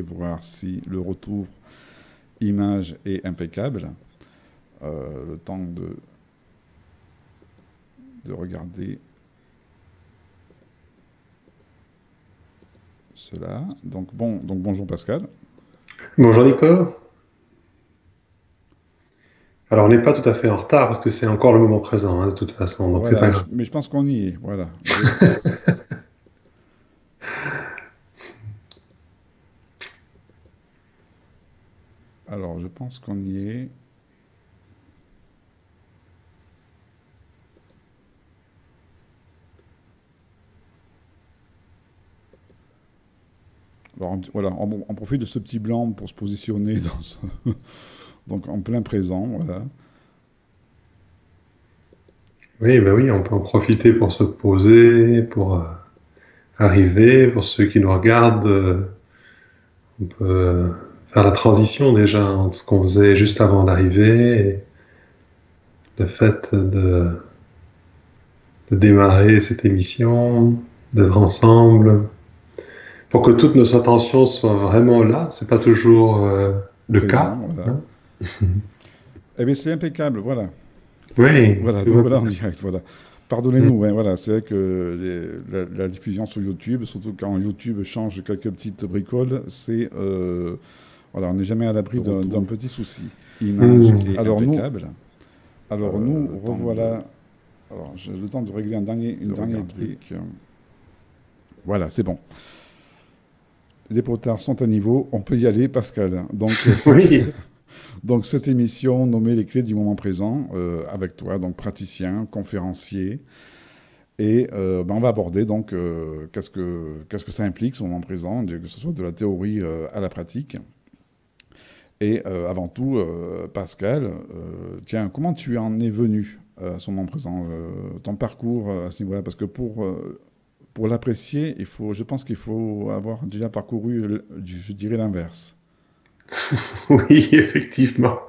voir si le retour image est impeccable. Le temps de regarder cela. Donc bonjour Pascal. Bonjour Nico. Alors on n'est pas tout à fait en retard parce que c'est encore le moment présent hein, de toute façon, donc c'est Voilà, pas mais grave. je pense qu'on y est. Voilà. Alors, je pense qu'on y est. Alors, voilà, on profite de ce petit blanc pour se positionner donc en plein présent. Voilà. Oui, ben oui, on peut en profiter pour se poser, pour arriver, pour ceux qui nous regardent, on peut faire la transition déjà entre ce qu'on faisait juste avant d'arriver et le fait de démarrer cette émission, d'être ensemble, pour que toute notre attention soit vraiment là. C'est pas toujours le Présent, cas. voilà. Hein. Eh bien, c'est impeccable, voilà. Oui, Voilà, tout donc va voilà bien. en direct, voilà. Mm. Pardonnez-nous, hein, voilà, c'est vrai que la diffusion sur YouTube, surtout quand YouTube change quelques petites bricoles, voilà, on n'est jamais à l'abri d'un petit souci. Image Mm. est impeccable. Alors nous, revoilà. Alors, j'ai le temps de régler une dernière truc. Voilà, c'est bon. Les potards sont à niveau, on peut y aller, Pascal. Oui. Donc cette émission nommée Les clés du moment présent, avec toi, donc praticien, conférencier, et on va aborder donc qu'est-ce que ça implique, ce moment présent, que ce soit de la théorie à la pratique. Et avant tout, Pascal, tiens, comment tu en es venu à ce moment présent, ton parcours à ce niveau-là, parce que pour l'apprécier, je pense qu'il faut avoir déjà parcouru, je dirais l'inverse. Oui, effectivement.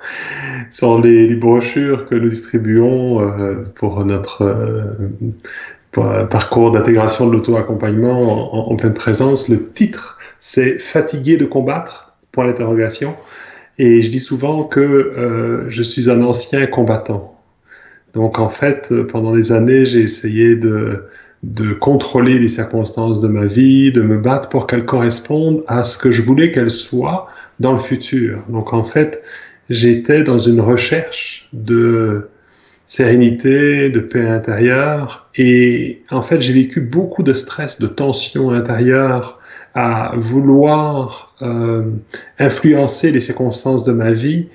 Ce sont les brochures que nous distribuons pour notre parcours d'intégration de l'auto-accompagnement en pleine présence. Le titre, c'est Fatigué de combattre, point d'interrogation. Et je dis souvent que je suis un ancien combattant. Donc en fait, pendant des années, j'ai essayé de contrôler les circonstances de ma vie, de me battre pour qu'elles correspondent à ce que je voulais qu'elles soient dans le futur. Donc en fait, j'étais dans une recherche de sérénité, de paix intérieure, et en fait, j'ai vécu beaucoup de stress, de tension intérieure à vouloir influencer les circonstances de ma vie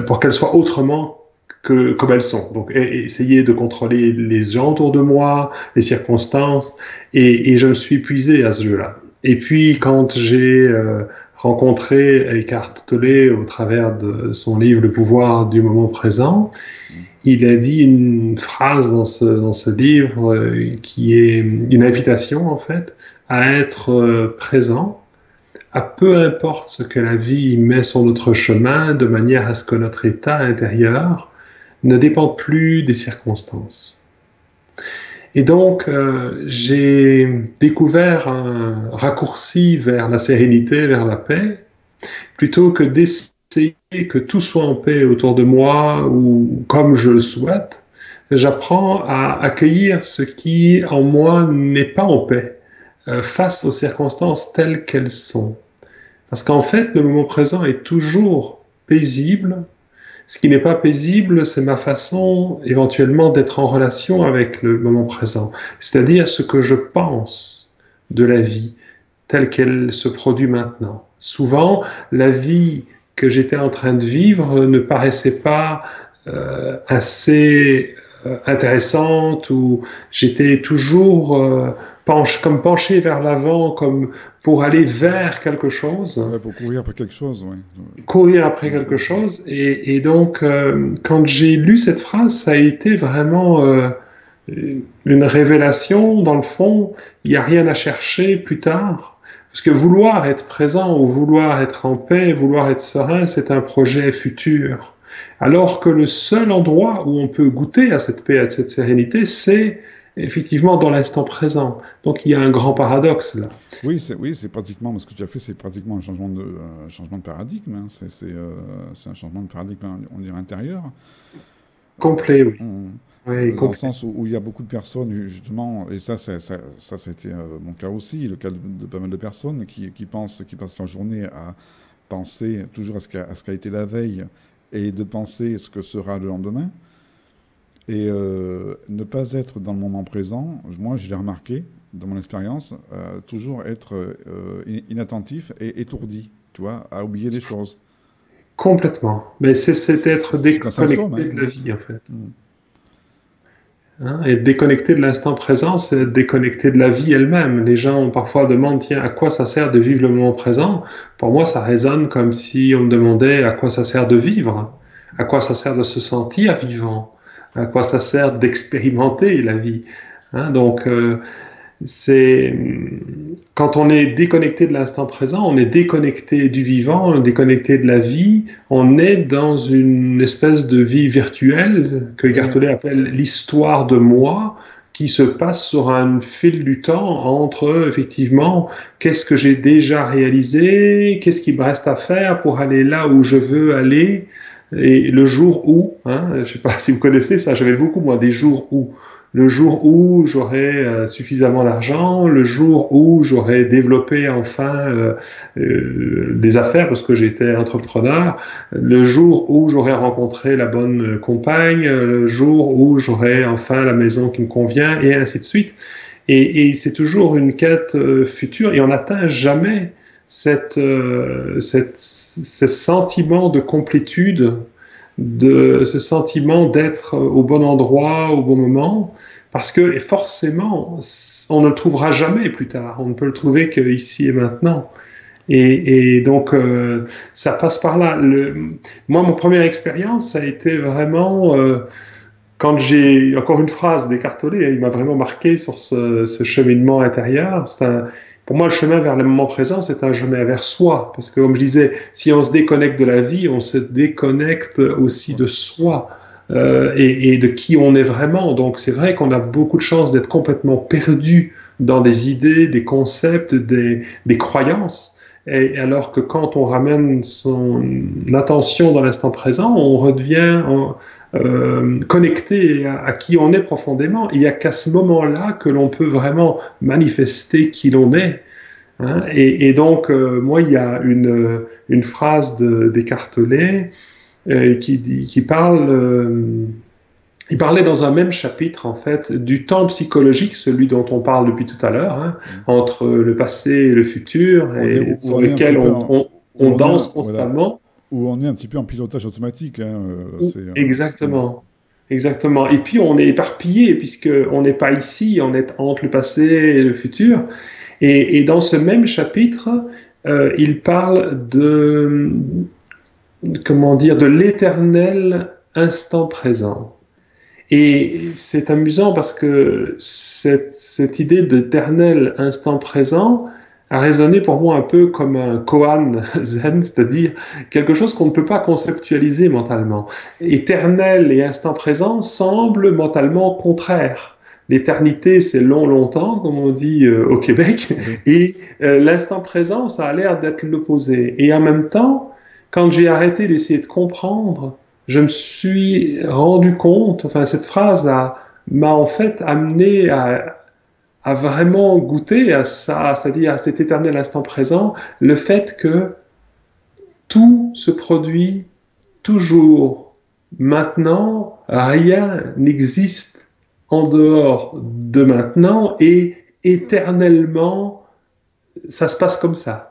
pour qu'elles soient autrement que comme elles sont. Donc, essayer de contrôler les gens autour de moi, les circonstances, et je me suis épuisé à ce jeu-là. Et puis, quand j'ai rencontré Eckhart Tolle au travers de son livre Le pouvoir du moment présent, il a dit une phrase dans ce livre qui est une invitation, en fait, à être présent, à peu importe ce que la vie met sur notre chemin, de manière à ce que notre état intérieur ne dépende plus des circonstances. Et donc, j'ai découvert un raccourci vers la sérénité, vers la paix, plutôt que d'essayer que tout soit en paix autour de moi ou comme je le souhaite. J'apprends à accueillir ce qui en moi n'est pas en paix face aux circonstances telles qu'elles sont. Parce qu'en fait, le moment présent est toujours paisible. Ce qui n'est pas paisible, c'est ma façon éventuellement d'être en relation avec le moment présent, c'est-à-dire ce que je pense de la vie telle qu'elle se produit maintenant. Souvent, la vie que j'étais en train de vivre ne paraissait pas assez intéressante ou j'étais toujours comme penché vers l'avant, comme pour aller vers quelque chose, Ouais, pour courir après quelque chose, oui. courir après quelque chose. Et donc, quand j'ai lu cette phrase, ça a été vraiment une révélation. Dans le fond, il n'y a rien à chercher plus tard. Parce que vouloir être présent ou vouloir être en paix, vouloir être serein, c'est un projet futur. Alors que le seul endroit où on peut goûter à cette paix, à cette sérénité, c'est effectivement dans l'instant présent. Donc il y a un grand paradoxe là. Oui, c'est pratiquement, ce que tu as fait, c'est pratiquement un changement de paradigme, hein. C'est un changement de paradigme, on dirait intérieur. Complet, oui. On- Oui, Dans le complet. sens où il y a beaucoup de personnes, justement, et ça a été mon cas aussi, le cas de pas mal de personnes qui passent leur journée à penser toujours à ce qu'a été la veille et de penser ce que sera le lendemain. Et ne pas être dans le moment présent, moi je l'ai remarqué dans mon expérience, toujours être inattentif et étourdi, tu vois, à oublier les choses. Complètement. Mais c'est être C'est un symptôme, déconnecté hein. de la vie, en fait. Mm. Hein, et déconnecté de l'instant présent, c'est être déconnecté de la vie elle-même. Les gens parfois demandent, tiens, à quoi ça sert de vivre le moment présent? Pour moi, ça résonne comme si on me demandait à quoi ça sert de vivre, à quoi ça sert de se sentir vivant, à quoi ça sert d'expérimenter la vie. Hein, donc, c'est quand on est déconnecté de l'instant présent, on est déconnecté du vivant, on est déconnecté de la vie, on est dans une espèce de vie virtuelle que Oui, Eckhart Tolle appelle l'histoire de moi, qui se passe sur un fil du temps entre effectivement qu'est-ce que j'ai déjà réalisé, qu'est-ce qui me reste à faire pour aller là où je veux aller, et le jour où, hein, je ne sais pas si vous connaissez ça, j'avais beaucoup moi des jours où. Le jour où j'aurai suffisamment d'argent, le jour où j'aurai développé enfin des affaires parce que j'étais entrepreneur, le jour où j'aurai rencontré la bonne compagne, le jour où j'aurai enfin la maison qui me convient, et ainsi de suite. Et c'est toujours une quête future et on n'atteint jamais ce sentiment de complétude, de ce sentiment d'être au bon endroit, au bon moment, parce que forcément, on ne le trouvera jamais plus tard, on ne peut le trouver qu'ici et maintenant. Et donc, ça passe par là. Moi, mon première expérience, ça a été vraiment quand j'ai, encore une phrase d'Eckhart Tolle, il m'a vraiment marqué sur ce cheminement intérieur. Pour moi, le chemin vers le moment présent, c'est un chemin vers soi. Parce que, comme je disais, si on se déconnecte de la vie, on se déconnecte aussi de soi et de qui on est vraiment. Donc, c'est vrai qu'on a beaucoup de chance d'être complètement perdu dans des idées, des concepts, des croyances. Et alors que quand on ramène son attention dans l'instant présent, on redevient connecté à qui on est profondément. Il n'y a qu'à ce moment-là que l'on peut vraiment manifester qui l'on est. Hein. Et donc, moi, il y a une phrase d'Eckhart Tolle qui parle, il parlait dans un même chapitre, en fait, du temps psychologique, celui dont on parle depuis tout à l'heure, hein, mm. entre le passé et le futur, et Où sur on est un petit lequel peu on où on est danse voilà, constamment. où on est un petit peu en pilotage automatique, hein, mm. Exactement. Exactement. Et puis on est éparpillé puisque on n'est pas ici, on est entre le passé et le futur. Et dans ce même chapitre, il parle comment dire, de l'éternel instant présent. Et c'est amusant parce que cette idée d'éternel instant présent a résonné pour moi un peu comme un koan zen, c'est-à-dire quelque chose qu'on ne peut pas conceptualiser mentalement. Éternel et instant présent semblent mentalement contraires. L'éternité, c'est long, longtemps, comme on dit au Québec, Oui. et l'instant présent, ça a l'air d'être l'opposé. Et en même temps, quand j'ai arrêté d'essayer de comprendre, je me suis rendu compte, enfin cette phrase m'a en fait amené à vraiment goûter à ça, c'est-à-dire à cet éternel instant présent, le fait que tout se produit toujours. Maintenant, rien n'existe en dehors de maintenant et éternellement, ça se passe comme ça.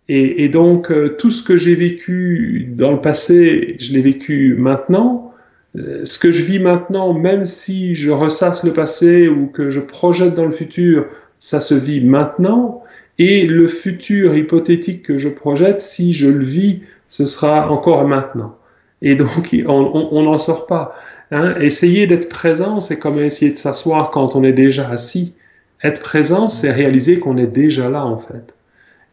Et donc, tout ce que j'ai vécu dans le passé, je l'ai vécu maintenant. Ce que je vis maintenant, même si je ressasse le passé ou que je projette dans le futur, ça se vit maintenant. Et le futur hypothétique que je projette, si je le vis, ce sera encore maintenant. Et donc, on n'en sort pas. Hein. Essayer d'être présent, c'est comme essayer de s'asseoir quand on est déjà assis. Être présent, c'est réaliser qu'on est déjà là, en fait.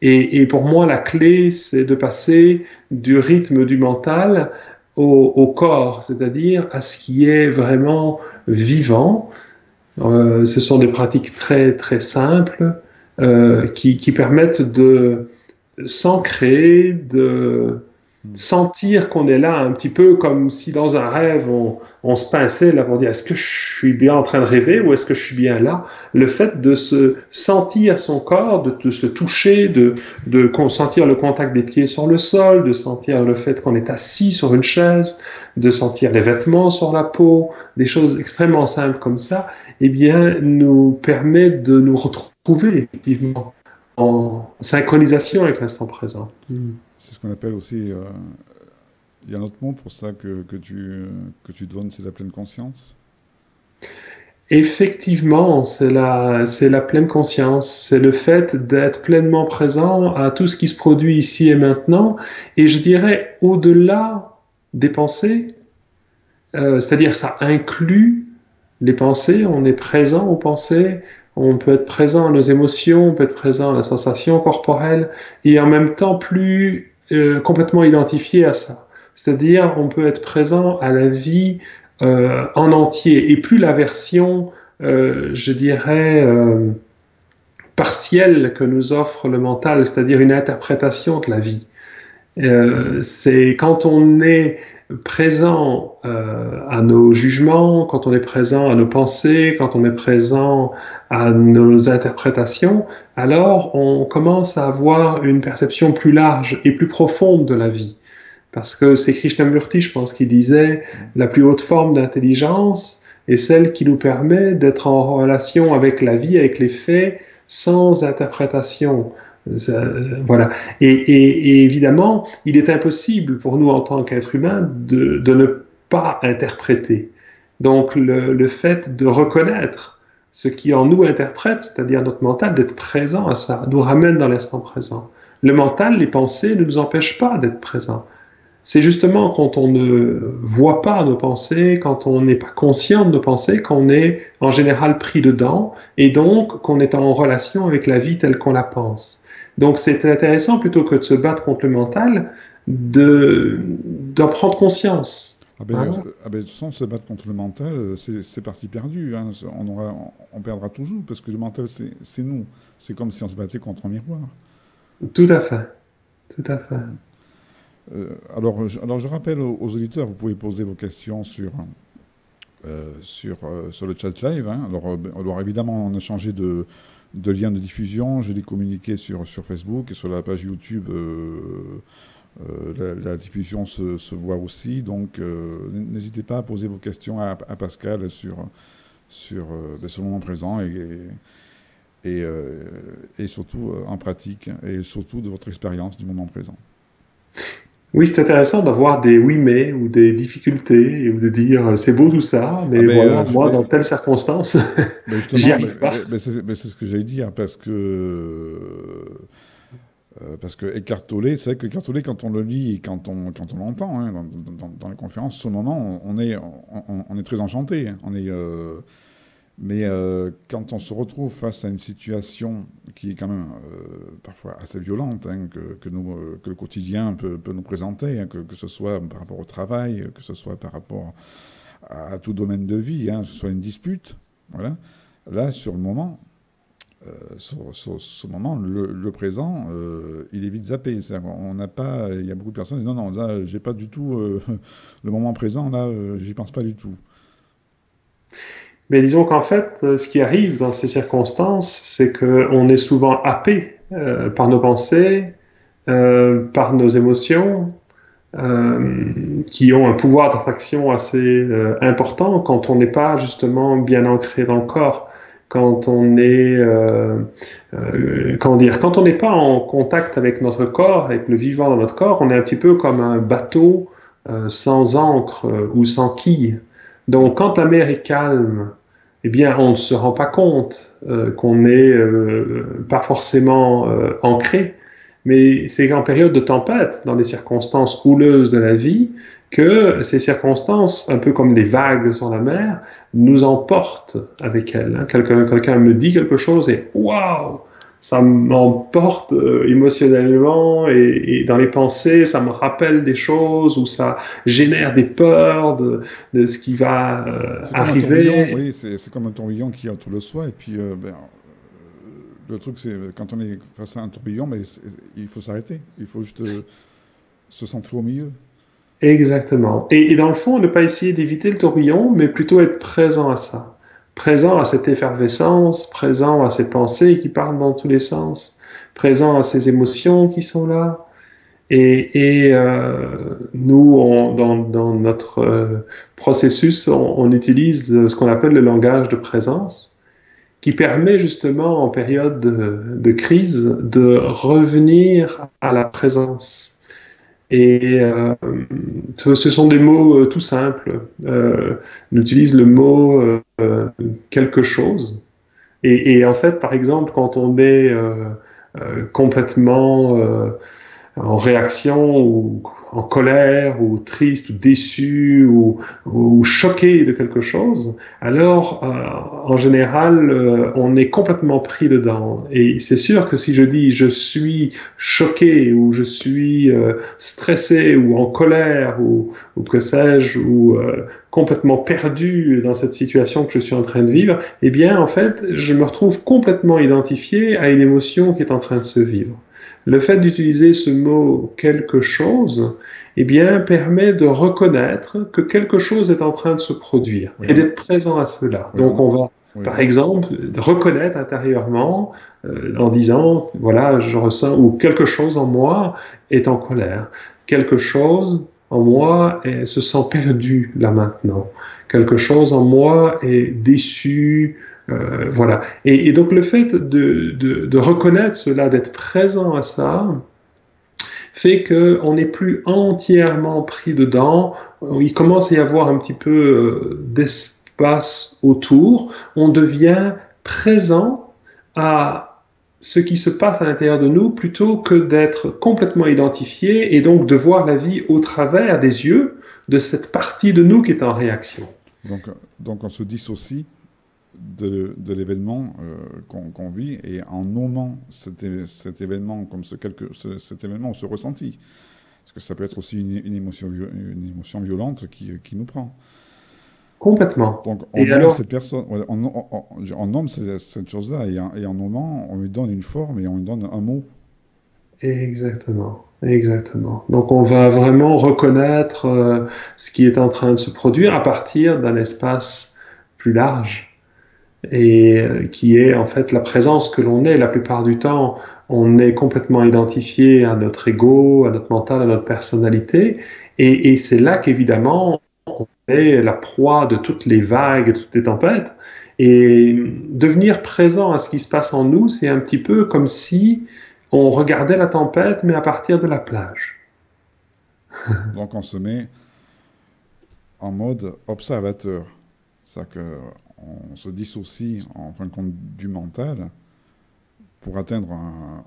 Et pour moi, la clé, c'est de passer du rythme du mental au corps, c'est-à-dire à ce qui est vraiment vivant. Ce sont des pratiques très, très simples qui permettent de s'ancrer, de sentir qu'on est là un petit peu comme si dans un rêve on se pinçait là pour dire est-ce que je suis bien en train de rêver ou est-ce que je suis bien là? Le fait de se sentir son corps, de se toucher, de sentir le contact des pieds sur le sol, de sentir le fait qu'on est assis sur une chaise, de sentir les vêtements sur la peau, des choses extrêmement simples comme ça, eh bien, nous permet de nous retrouver effectivement en synchronisation avec l'instant présent. C'est ce qu'on appelle aussi, il y a un autre mot pour ça que tu donnes, c'est la pleine conscience. Effectivement, c'est la pleine conscience, c'est le fait d'être pleinement présent à tout ce qui se produit ici et maintenant, et je dirais au-delà des pensées, c'est-à-dire ça inclut les pensées, on est présent aux pensées, on peut être présent à nos émotions, on peut être présent à la sensation corporelle, et en même temps plus complètement identifié à ça. C'est-à-dire on peut être présent à la vie en entier, et plus la version, je dirais, partielle que nous offre le mental, c'est-à-dire une interprétation de la vie. C'est quand on est présent à nos jugements, quand on est présent à nos pensées, quand on est présent à nos interprétations, alors on commence à avoir une perception plus large et plus profonde de la vie. Parce que c'est Krishnamurti, je pense, qui disait la plus haute forme d'intelligence est celle qui nous permet d'être en relation avec la vie, avec les faits, sans interprétation. Voilà. Et évidemment, il est impossible pour nous en tant qu'êtres humains de ne pas interpréter. Donc le fait de reconnaître ce qui en nous interprète, c'est-à-dire notre mental, d'être présent à ça, nous ramène dans l'instant présent. Le mental, les pensées ne nous empêchent pas d'être présents. C'est justement quand on ne voit pas nos pensées, quand on n'est pas conscient de nos pensées, qu'on est en général pris dedans, et donc qu'on est en relation avec la vie telle qu'on la pense. Donc c'est intéressant, plutôt que de se battre contre le mental, d'en prendre conscience. De toute façon, se battre contre le mental, c'est parti perdu. Hein. On perdra toujours, parce que le mental, c'est nous. C'est comme si on se battait contre un miroir. Tout à fait. Tout à fait. Alors, je rappelle aux auditeurs, vous pouvez poser vos questions sur le chat live. Hein. Alors, évidemment, on a changé de lien de diffusion. Je l'ai communiqué sur Facebook et sur la page YouTube. La diffusion se voit aussi. Donc, n'hésitez pas à poser vos questions à Pascal sur le moment présent et surtout en pratique et surtout de votre expérience du moment présent. Oui, c'est intéressant d'avoir des oui mais ou des difficultés ou de dire c'est beau tout ça, mais voilà, moi dans telle circonstance, j'y arrive pas. C'est ce que j'allais dire parce que Eckhart Tolle, c'est vrai que Eckhart Tolle, quand on le lit et quand on l'entend hein, dans les conférences, sur le moment, on est très enchanté. Mais quand on se retrouve face à une situation qui est quand même parfois assez violente, hein, que le quotidien peut nous présenter, hein, que ce soit par rapport au travail, que ce soit par rapport à tout domaine de vie, hein, que ce soit une dispute, voilà. Là, sur le moment, le présent, il est vite zappé. On n'a pas, il y a beaucoup de personnes qui disent non, là, j'ai pas du tout le moment présent, là, j'y pense pas du tout. Mais disons qu'en fait, ce qui arrive dans ces circonstances, c'est qu'on est souvent happé par nos pensées, par nos émotions, qui ont un pouvoir d'attraction assez important quand on n'est pas justement bien ancré dans le corps, quand on est, quand on n'est pas en contact avec notre corps, avec le vivant dans notre corps, on est un petit peu comme un bateau sans ancre ou sans quille. Donc, quand la mer est calme, eh bien, on ne se rend pas compte qu'on n'est pas forcément ancré. Mais c'est en période de tempête, dans des circonstances houleuses de la vie, que ces circonstances, un peu comme des vagues sur la mer, nous emportent avec elles. Hein. Quelqu'un me dit quelque chose et waouh, ça m'emporte émotionnellement et dans les pensées, ça me rappelle des choses ou ça génère des peurs de ce qui va C'est comme un tourbillon, arriver. oui, c'est comme un tourbillon qui entoure le soi. Et puis, le truc, c'est quand on est face à un tourbillon, mais il faut s'arrêter. Il faut juste se centrer au milieu. Exactement. Et dans le fond, ne pas essayer d'éviter le tourbillon, mais plutôt être présent à ça. Présent à cette effervescence, présent à ces pensées qui partent dans tous les sens, présent à ces émotions qui sont là. Nous, dans notre processus, on utilise ce qu'on appelle le langage de présence, qui permet justement en période de crise de revenir à la présence. Et ce sont des mots tout simples. On utilise le mot quelque chose. Et en fait, par exemple, quand on est complètement en réaction ou en colère ou triste ou déçu ou choqué de quelque chose, alors en général on est complètement pris dedans. Et c'est sûr que si je dis je suis choqué ou je suis stressé ou en colère ou que sais-je ou complètement perdu dans cette situation que je suis en train de vivre, eh bien en fait je me retrouve complètement identifié à une émotion qui est en train de se vivre. Le fait d'utiliser ce mot quelque chose, eh bien, permet de reconnaître que quelque chose est en train de se produire Oui, et d'être présent à cela. oui, Donc, on va, oui, par exemple, reconnaître intérieurement en disant, voilà, je ressens, ou quelque chose en moi est en colère. Quelque chose en moi se sent perdu là maintenant. Quelque chose en moi est déçu, voilà. Et donc le fait de reconnaître cela, d'être présent à ça, fait qu'on n'est plus entièrement pris dedans. Il commence à y avoir un petit peu d'espace autour. On devient présent à ce qui se passe à l'intérieur de nous plutôt que d'être complètement identifié et donc de voir la vie au travers des yeux de cette partie de nous qui est en réaction. donc, donc on se dissocie de l'événement qu'on vit et en nommant cet événement comme cet événement, on se ressentit. Parce que ça peut être aussi une émotion violente qui nous prend. Complètement. Donc on Et nomme alors, cette personne, on nomme cette chose-là et en nommant, on lui donne une forme et on lui donne un mot. exactement, exactement. Donc on va vraiment reconnaître ce qui est en train de se produire à partir d'un espace plus large et qui est en fait la présence que l'on est. La plupart du temps, on est complètement identifié à notre ego, à notre mental, à notre personnalité, et c'est là qu'évidemment on est la proie de toutes les vagues, de toutes les tempêtes. Et devenir présent à ce qui se passe en nous, c'est un petit peu comme si on regardait la tempête, mais à partir de la plage. Donc on se met en mode observateur. C'est-à-dire qu'on se dissocie en fin de compte du mental pour atteindre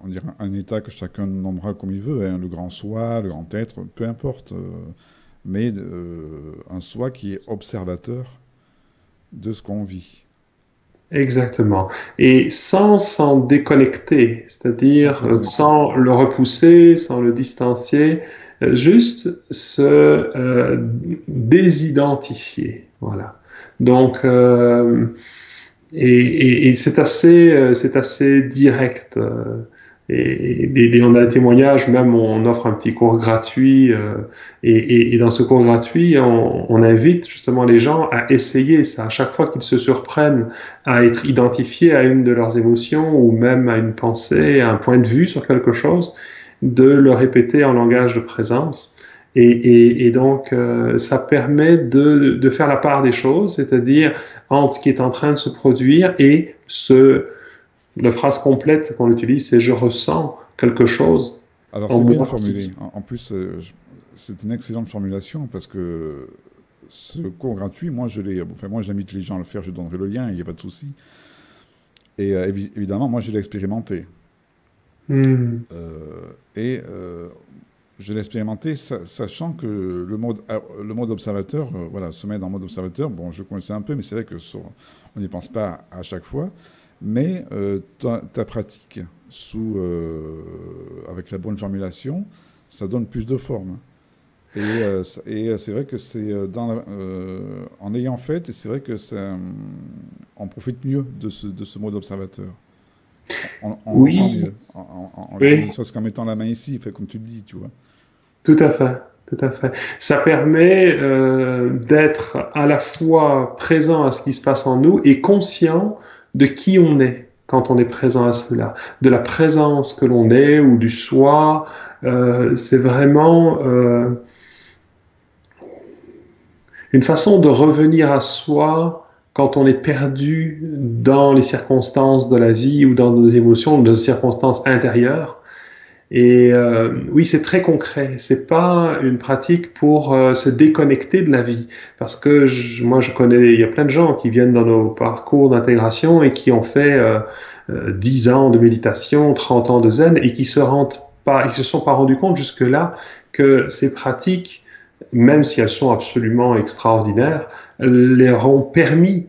on dirait un état que chacun nommera comme il veut, hein, le grand soi, le grand être, peu importe, mais un soi qui est observateur de ce qu'on vit, Exactement. Et sans s'en déconnecter, sans se c'est-à-dire déconnecter. sans le repousser, sans le distancier, juste se désidentifier. Voilà. Donc, et c'est assez direct. On a des témoignages, même on offre un petit cours gratuit, et dans ce cours gratuit, on invite justement les gens à essayer ça. À chaque fois qu'ils se surprennent à être identifiés à une de leurs émotions ou même à une pensée, à un point de vue sur quelque chose, de le répéter en langage de présence. Et donc, ça permet de faire la part des choses, c'est-à-dire entre ce qui est en train de se produire et la phrase complète qu'on utilise, c'est je ressens quelque chose Alors en c'est bien moi formulé. qui. En plus, c'est une excellente formulation parce que ce cours gratuit, moi j'invite les gens à le faire, je donnerai le lien, il n'y a pas de souci. Et évidemment, moi je l'ai expérimenté. Hmm, Et je l'ai expérimenté sachant que le mode observateur, voilà, se mettre en mode observateur, bon, je connaissais un peu, mais c'est vrai que on n'y pense pas à chaque fois. mais ta pratique avec la bonne formulation, ça donne plus de forme. Et c'est vrai que c'est en ayant fait, et c'est vrai que on profite mieux de ce mode observateur. On le sent Oui, mieux. Ne oui, serait-ce qu'en mettant la main ici, fait comme tu le dis, tu vois. tout à fait, tout à fait. Ça permet d'être à la fois présent à ce qui se passe en nous et conscient de qui on est quand on est présent à cela, de la présence que l'on est ou du soi. C'est vraiment une façon de revenir à soi quand on est perdu dans les circonstances de la vie ou dans nos émotions, dans nos circonstances intérieures. Et oui, c'est très concret. C'est pas une pratique pour se déconnecter de la vie, parce que moi, je connais, il y a plein de gens qui viennent dans nos parcours d'intégration et qui ont fait 10 ans de méditation, 30 ans de zen et qui ils se sont pas rendus compte jusque-là que ces pratiques, même si elles sont absolument extraordinaires, leur ont permis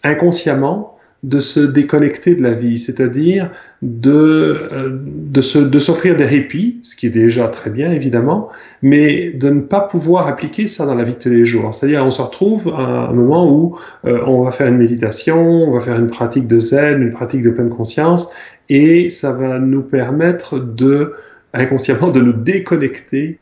inconsciemment de se déconnecter de la vie, c'est-à-dire de s'offrir des répits, ce qui est déjà très bien évidemment, mais de ne pas pouvoir appliquer ça dans la vie de tous les jours. C'est-à-dire on se retrouve à un moment où on va faire une méditation, on va faire une pratique de zen, une pratique de pleine conscience, et ça va nous permettre inconsciemment de nous déconnecter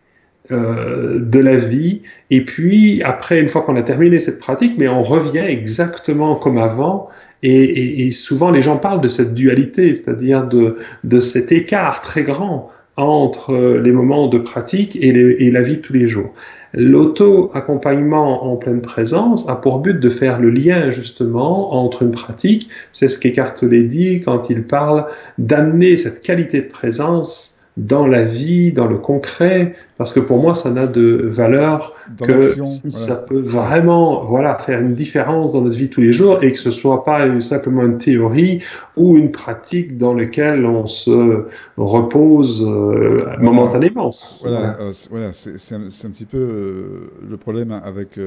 de la vie. Et puis, après, une fois qu'on a terminé cette pratique, mais on revient exactement comme avant. Et souvent, les gens parlent de cette dualité, c'est-à-dire de cet écart très grand entre les moments de pratique et la vie de tous les jours. L'auto-accompagnement en pleine présence a pour but de faire le lien justement entre une pratique, c'est ce qu'Eckhart Tolle dit quand il parle d'amener cette qualité de présence dans la vie, dans le concret, parce que pour moi, ça n'a de valeur Dans que l'action, si voilà. ça peut vraiment, voilà, faire une différence dans notre vie tous les jours et que ce soit pas simplement une théorie ou une pratique dans laquelle on se repose Voilà, momentanément. voilà, Voilà. voilà, c'est un petit peu le problème avec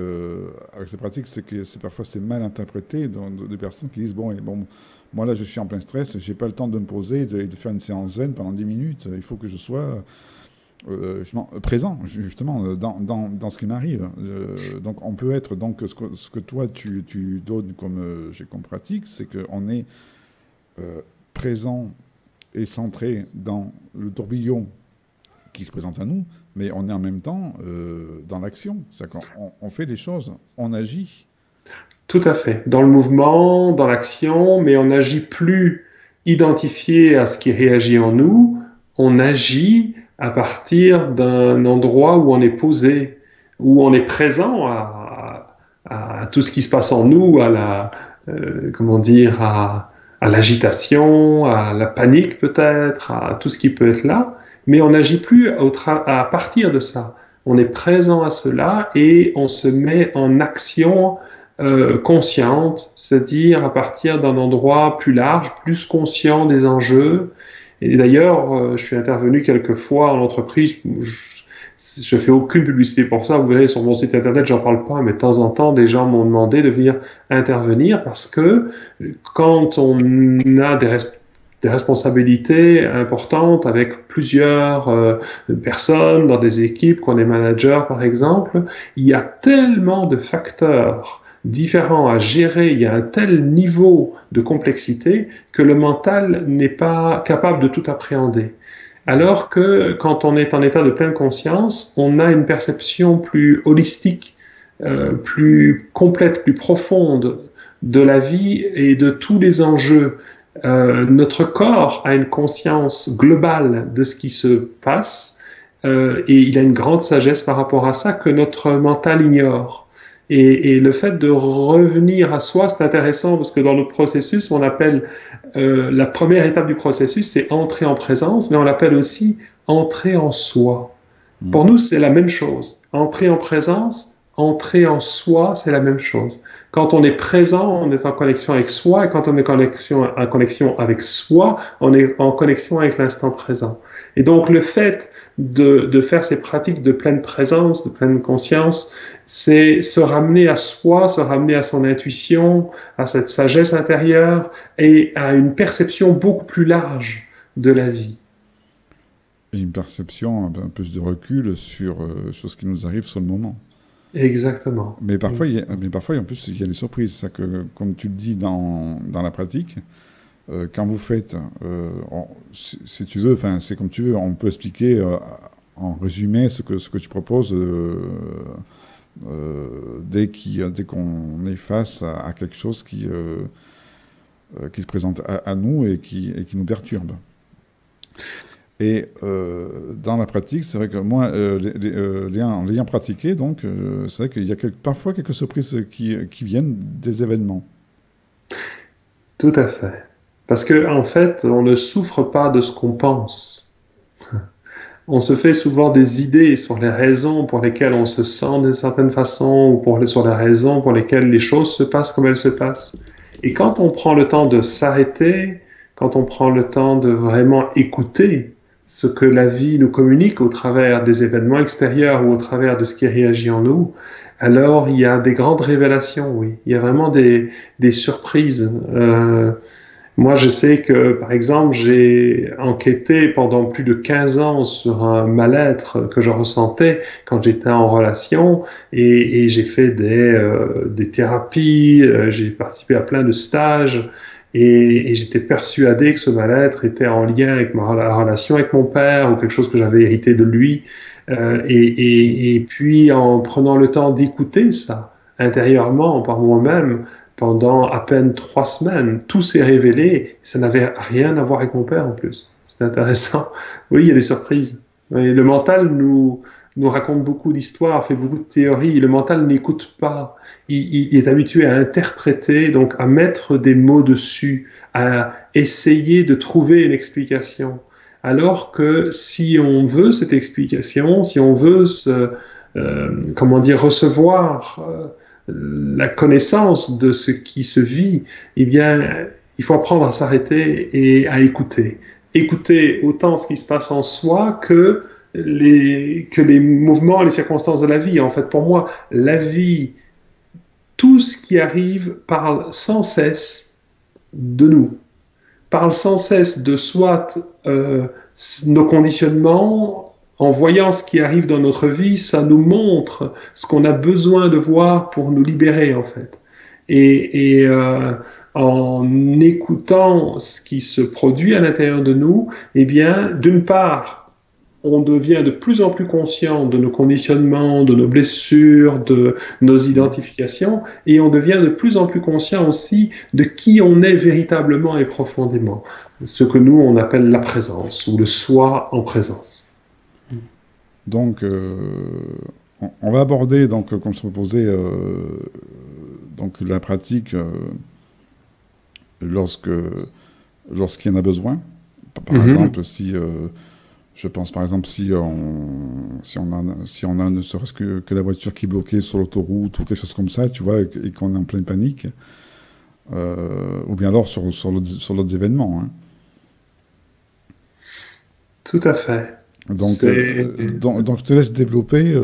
ces pratiques, c'est que parfois c'est mal interprété des personnes qui disent, bon, moi là je suis en plein stress, j'ai pas le temps de me poser et de faire une séance zen pendant 10 minutes, il faut que je sois présent justement dans ce qui m'arrive. Donc on peut être, donc ce que toi tu donnes comme pratique, c'est qu'on est présent et centré dans le tourbillon qui se présente à nous, mais on est en même temps dans l'action. C'est-à-dire qu'on fait des choses, on agit. Tout à fait. Dans le mouvement, dans l'action, mais on n'agit plus identifié à ce qui réagit en nous, on agit à partir d'un endroit où on est posé, où on est présent à tout ce qui se passe en nous, comment dire, à l'agitation, à la panique peut-être, à tout ce qui peut être là, mais on n'agit plus à partir de ça. On est présent à cela et on se met en action consciente, c'est-à-dire à partir d'un endroit plus large, plus conscient des enjeux. Et d'ailleurs, je suis intervenu quelques fois en entreprise. Je fais aucune publicité pour ça. Vous verrez sur mon site internet, j'en parle pas, mais de temps en temps, des gens m'ont demandé de venir intervenir parce que quand on a des responsabilités importantes avec plusieurs personnes dans des équipes, qu'on est manager par exemple, il y a tellement de facteurs différents à gérer, il y a un tel niveau de complexité que le mental n'est pas capable de tout appréhender. Alors que quand on est en état de pleine conscience, on a une perception plus holistique, plus complète, plus profonde de la vie et de tous les enjeux. Notre corps a une conscience globale de ce qui se passe et il a une grande sagesse par rapport à ça que notre mental ignore. Et le fait de revenir à soi, c'est intéressant parce que dans notre processus, on appelle la première étape du processus, c'est entrer en présence, mais on l'appelle aussi entrer en soi. Mm. Pour nous, c'est la même chose. Entrer en présence, entrer en soi, c'est la même chose. Quand on est présent, on est en connexion avec soi, et quand on est en connexion avec soi, on est en connexion avec l'instant présent. Et donc le fait de faire ces pratiques de pleine présence, de pleine conscience, c'est se ramener à soi, se ramener à son intuition, à cette sagesse intérieure et à une perception beaucoup plus large de la vie. Et une perception, un peu de recul sur ce qui nous arrive sur le moment. Exactement. Mais parfois, en plus, il y a des surprises. C'est que, comme tu le dis dans la pratique, quand vous faites, si tu veux, enfin, c'est comme tu veux, on peut expliquer en résumé ce que tu proposes dès qu'on est face à quelque chose qui se présente à nous et qui nous perturbe. Et dans la pratique, c'est vrai que moi, en l'ayant pratiqué, donc, c'est vrai qu'il y a parfois quelques surprises qui viennent des événements. Tout à fait. Parce que en fait, on ne souffre pas de ce qu'on pense. On se fait souvent des idées sur les raisons pour lesquelles on se sent d'une certaine façon ou sur les raisons pour lesquelles les choses se passent comme elles se passent. Et quand on prend le temps de s'arrêter, quand on prend le temps de vraiment écouter ce que la vie nous communique au travers des événements extérieurs ou au travers de ce qui réagit en nous, alors il y a des grandes révélations, oui. Il y a vraiment des surprises. Moi, je sais que, par exemple, j'ai enquêté pendant plus de 15 ans sur un mal-être que je ressentais quand j'étais en relation et j'ai fait des thérapies, j'ai participé à plein de stages et j'étais persuadé que ce mal-être était en lien avec la relation avec mon père ou quelque chose que j'avais hérité de lui. Et puis, en prenant le temps d'écouter ça intérieurement par moi-même, pendant à peine 3 semaines, tout s'est révélé. Ça n'avait rien à voir avec mon père en plus. C'est intéressant. Oui, il y a des surprises. Oui, le mental nous raconte beaucoup d'histoires, fait beaucoup de théories. Le mental n'écoute pas. Il est habitué à interpréter, donc à mettre des mots dessus, à essayer de trouver une explication. Alors que si on veut cette explication, si on veut comment dire, recevoir la connaissance de ce qui se vit, eh bien, il faut apprendre à s'arrêter et à écouter. Écouter autant ce qui se passe en soi que les mouvements, les circonstances de la vie. En fait, pour moi, la vie, tout ce qui arrive parle sans cesse de nous, parle sans cesse de soit nos conditionnements. En voyant ce qui arrive dans notre vie, ça nous montre ce qu'on a besoin de voir pour nous libérer, en fait. Et en écoutant ce qui se produit à l'intérieur de nous, eh bien, d'une part, on devient de plus en plus conscient de nos conditionnements, de nos blessures, de nos identifications, et on devient de plus en plus conscient aussi de qui on est véritablement et profondément. Ce que nous, on appelle la présence, ou le soi en présence. Donc, on va aborder, donc, comme je te proposais, donc, la pratique lorsqu'il y en a besoin. Par exemple, je pense par exemple si on a ne serait-ce que la voiture qui est bloquée sur l'autoroute ou quelque chose comme ça, tu vois, et qu'on est en pleine panique, ou bien alors sur d'autres événements. Hein. Tout à fait. Donc je te laisse développer,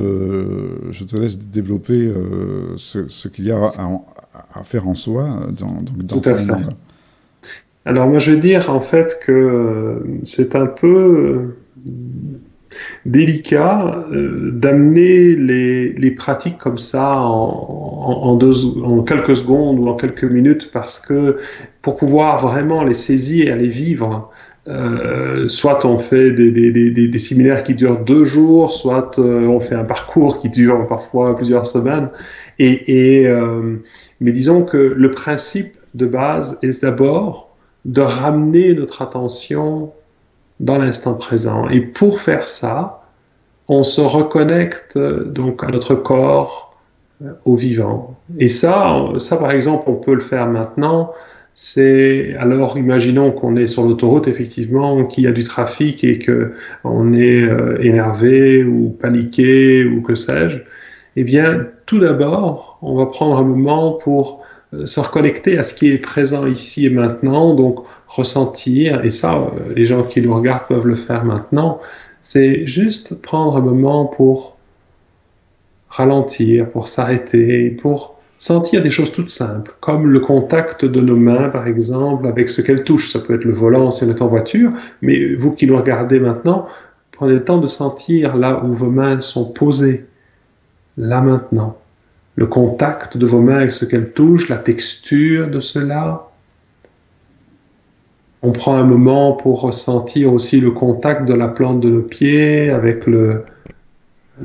ce qu'il y a à faire en soi dans Tout à ce fait. moment-là. Alors moi je veux dire en fait que c'est un peu délicat d'amener les pratiques comme ça en quelques secondes ou en quelques minutes parce que pour pouvoir vraiment les saisir et les vivre, soit on fait des séminaires qui durent 2 jours, soit on fait un parcours qui dure parfois plusieurs semaines. Mais disons que le principe de base est d'abord de ramener notre attention dans l'instant présent. Et pour faire ça, on se reconnecte donc à notre corps, au vivant. Et ça, par exemple, on peut le faire maintenant. Alors, imaginons qu'on est sur l'autoroute, effectivement, qu'il y a du trafic et qu'on est énervé ou paniqué ou que sais-je. Eh bien, tout d'abord, on va prendre un moment pour se reconnecter à ce qui est présent ici et maintenant. Donc, ressentir, et ça, les gens qui nous regardent peuvent le faire maintenant, c'est juste prendre un moment pour ralentir, pour s'arrêter, pour sentir des choses toutes simples, comme le contact de nos mains, par exemple, avec ce qu'elles touchent. Ça peut être le volant si on est en voiture, mais vous qui nous regardez maintenant, prenez le temps de sentir là où vos mains sont posées, là maintenant. Le contact de vos mains avec ce qu'elles touchent, la texture de cela. On prend un moment pour ressentir aussi le contact de la plante de nos pieds avec le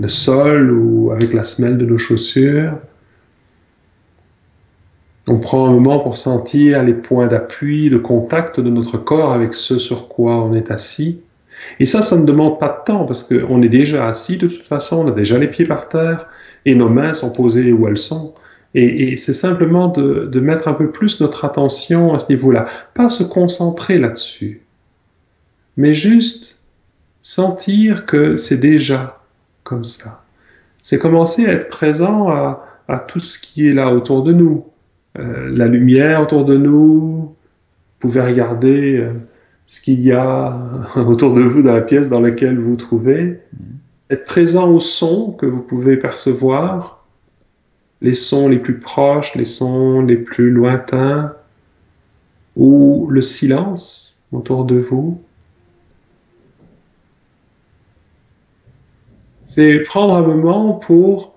sol ou avec la semelle de nos chaussures. On prend un moment pour sentir les points d'appui, de contact de notre corps avec ce sur quoi on est assis. Et ça ne demande pas de temps parce qu'on est déjà assis de toute façon, on a déjà les pieds par terre et nos mains sont posées où elles sont. Et c'est simplement de mettre un peu plus notre attention à ce niveau-là. Pas se concentrer là-dessus, mais juste sentir que c'est déjà comme ça. C'est commencer à être présent à tout ce qui est là autour de nous. La lumière autour de nous, vous pouvez regarder ce qu'il y a autour de vous dans la pièce dans laquelle vous vous trouvez. Être présent aux sons que vous pouvez percevoir, les sons les plus proches, les sons les plus lointains, ou le silence autour de vous. C'est prendre un moment pour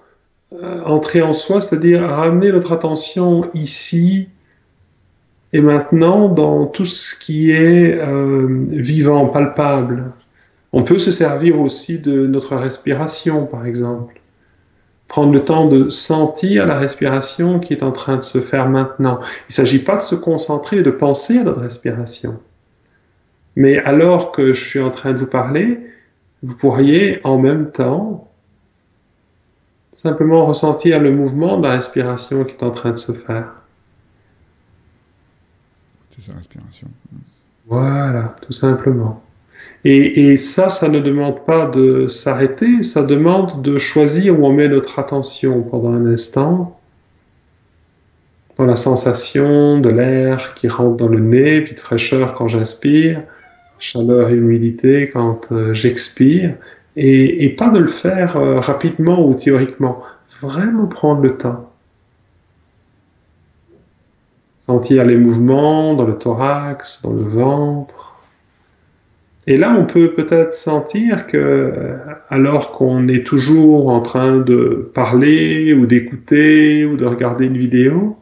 entrer en soi, c'est-à-dire ramener notre attention ici et maintenant dans tout ce qui est vivant, palpable. On peut se servir aussi de notre respiration, par exemple. Prendre le temps de sentir la respiration qui est en train de se faire maintenant. Il ne s'agit pas de se concentrer et de penser à notre respiration. Mais alors que je suis en train de vous parler, vous pourriez en même temps simplement ressentir le mouvement de la respiration qui est en train de se faire. C'est sa respiration. Voilà, tout simplement. Et ça ne demande pas de s'arrêter, ça demande de choisir où on met notre attention pendant un instant, dans la sensation de l'air qui rentre dans le nez, puis de fraîcheur quand j'inspire, chaleur et humidité quand j'expire, et pas de le faire rapidement ou théoriquement, vraiment prendre le temps. Sentir les mouvements dans le thorax, dans le ventre. Et là, on peut peut-être sentir que, alors qu'on est toujours en train de parler ou d'écouter ou de regarder une vidéo,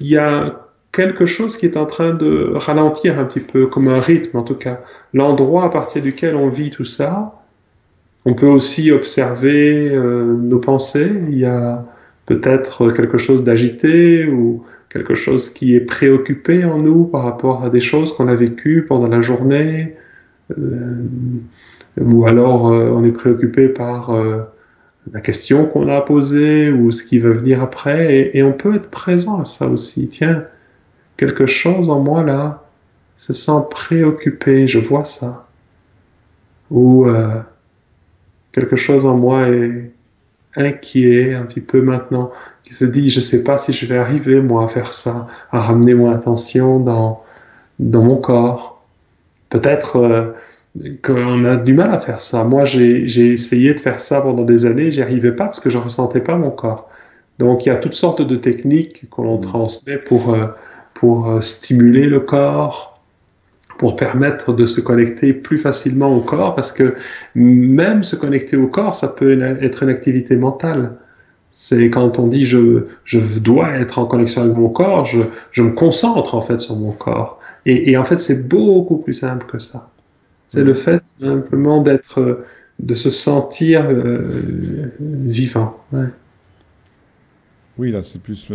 il y a quelque chose qui est en train de ralentir un petit peu, comme un rythme en tout cas. L'endroit à partir duquel on vit tout ça, on peut aussi observer nos pensées. Il y a peut-être quelque chose d'agité ou quelque chose qui est préoccupé en nous par rapport à des choses qu'on a vécues pendant la journée, ou alors on est préoccupé par la question qu'on a posée ou ce qui va venir après, et on peut être présent à ça aussi. Tiens, quelque chose en moi là se sent préoccupé, je vois ça. Ou quelque chose en moi est inquiet un petit peu maintenant, qui se dit, je ne sais pas si je vais arriver moi à faire ça, à ramener mon attention dans mon corps. Peut-être qu'on a du mal à faire ça. Moi, j'ai essayé de faire ça pendant des années, j'y arrivais pas parce que je ressentais pas mon corps. Donc, il y a toutes sortes de techniques que l'on transmet pour stimuler le corps, pour permettre de se connecter plus facilement au corps, parce que même se connecter au corps, ça peut être une activité mentale. C'est quand on dit je dois être en connexion avec mon corps, je me concentre en fait sur mon corps. Et en fait, c'est beaucoup plus simple que ça. C'est le fait simplement de se sentir vivant. Ouais. Oui, là, c'est plus...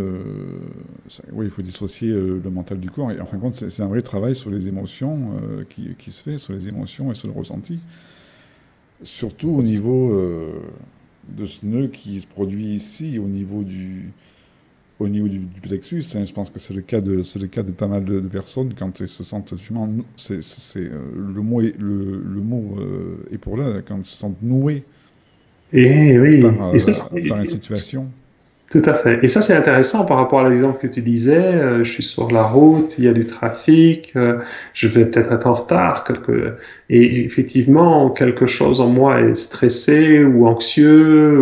oui, il faut dissocier le mental du corps. Et en fin de compte, c'est un vrai travail sur les émotions qui se fait, sur les émotions et sur le ressenti. Surtout au niveau de ce nœud qui se produit ici, au niveau du plexus. Hein. Je pense que c'est le cas de pas mal de personnes quand elles se sentent... le mot est pour là, quand elles se sentent nouées Et oui, par, et ça, par une situation. Tout à fait. Et ça, c'est intéressant par rapport à l'exemple que tu disais. Je suis sur la route, il y a du trafic, je vais peut-être être en retard. Et effectivement, quelque chose en moi est stressé ou anxieux.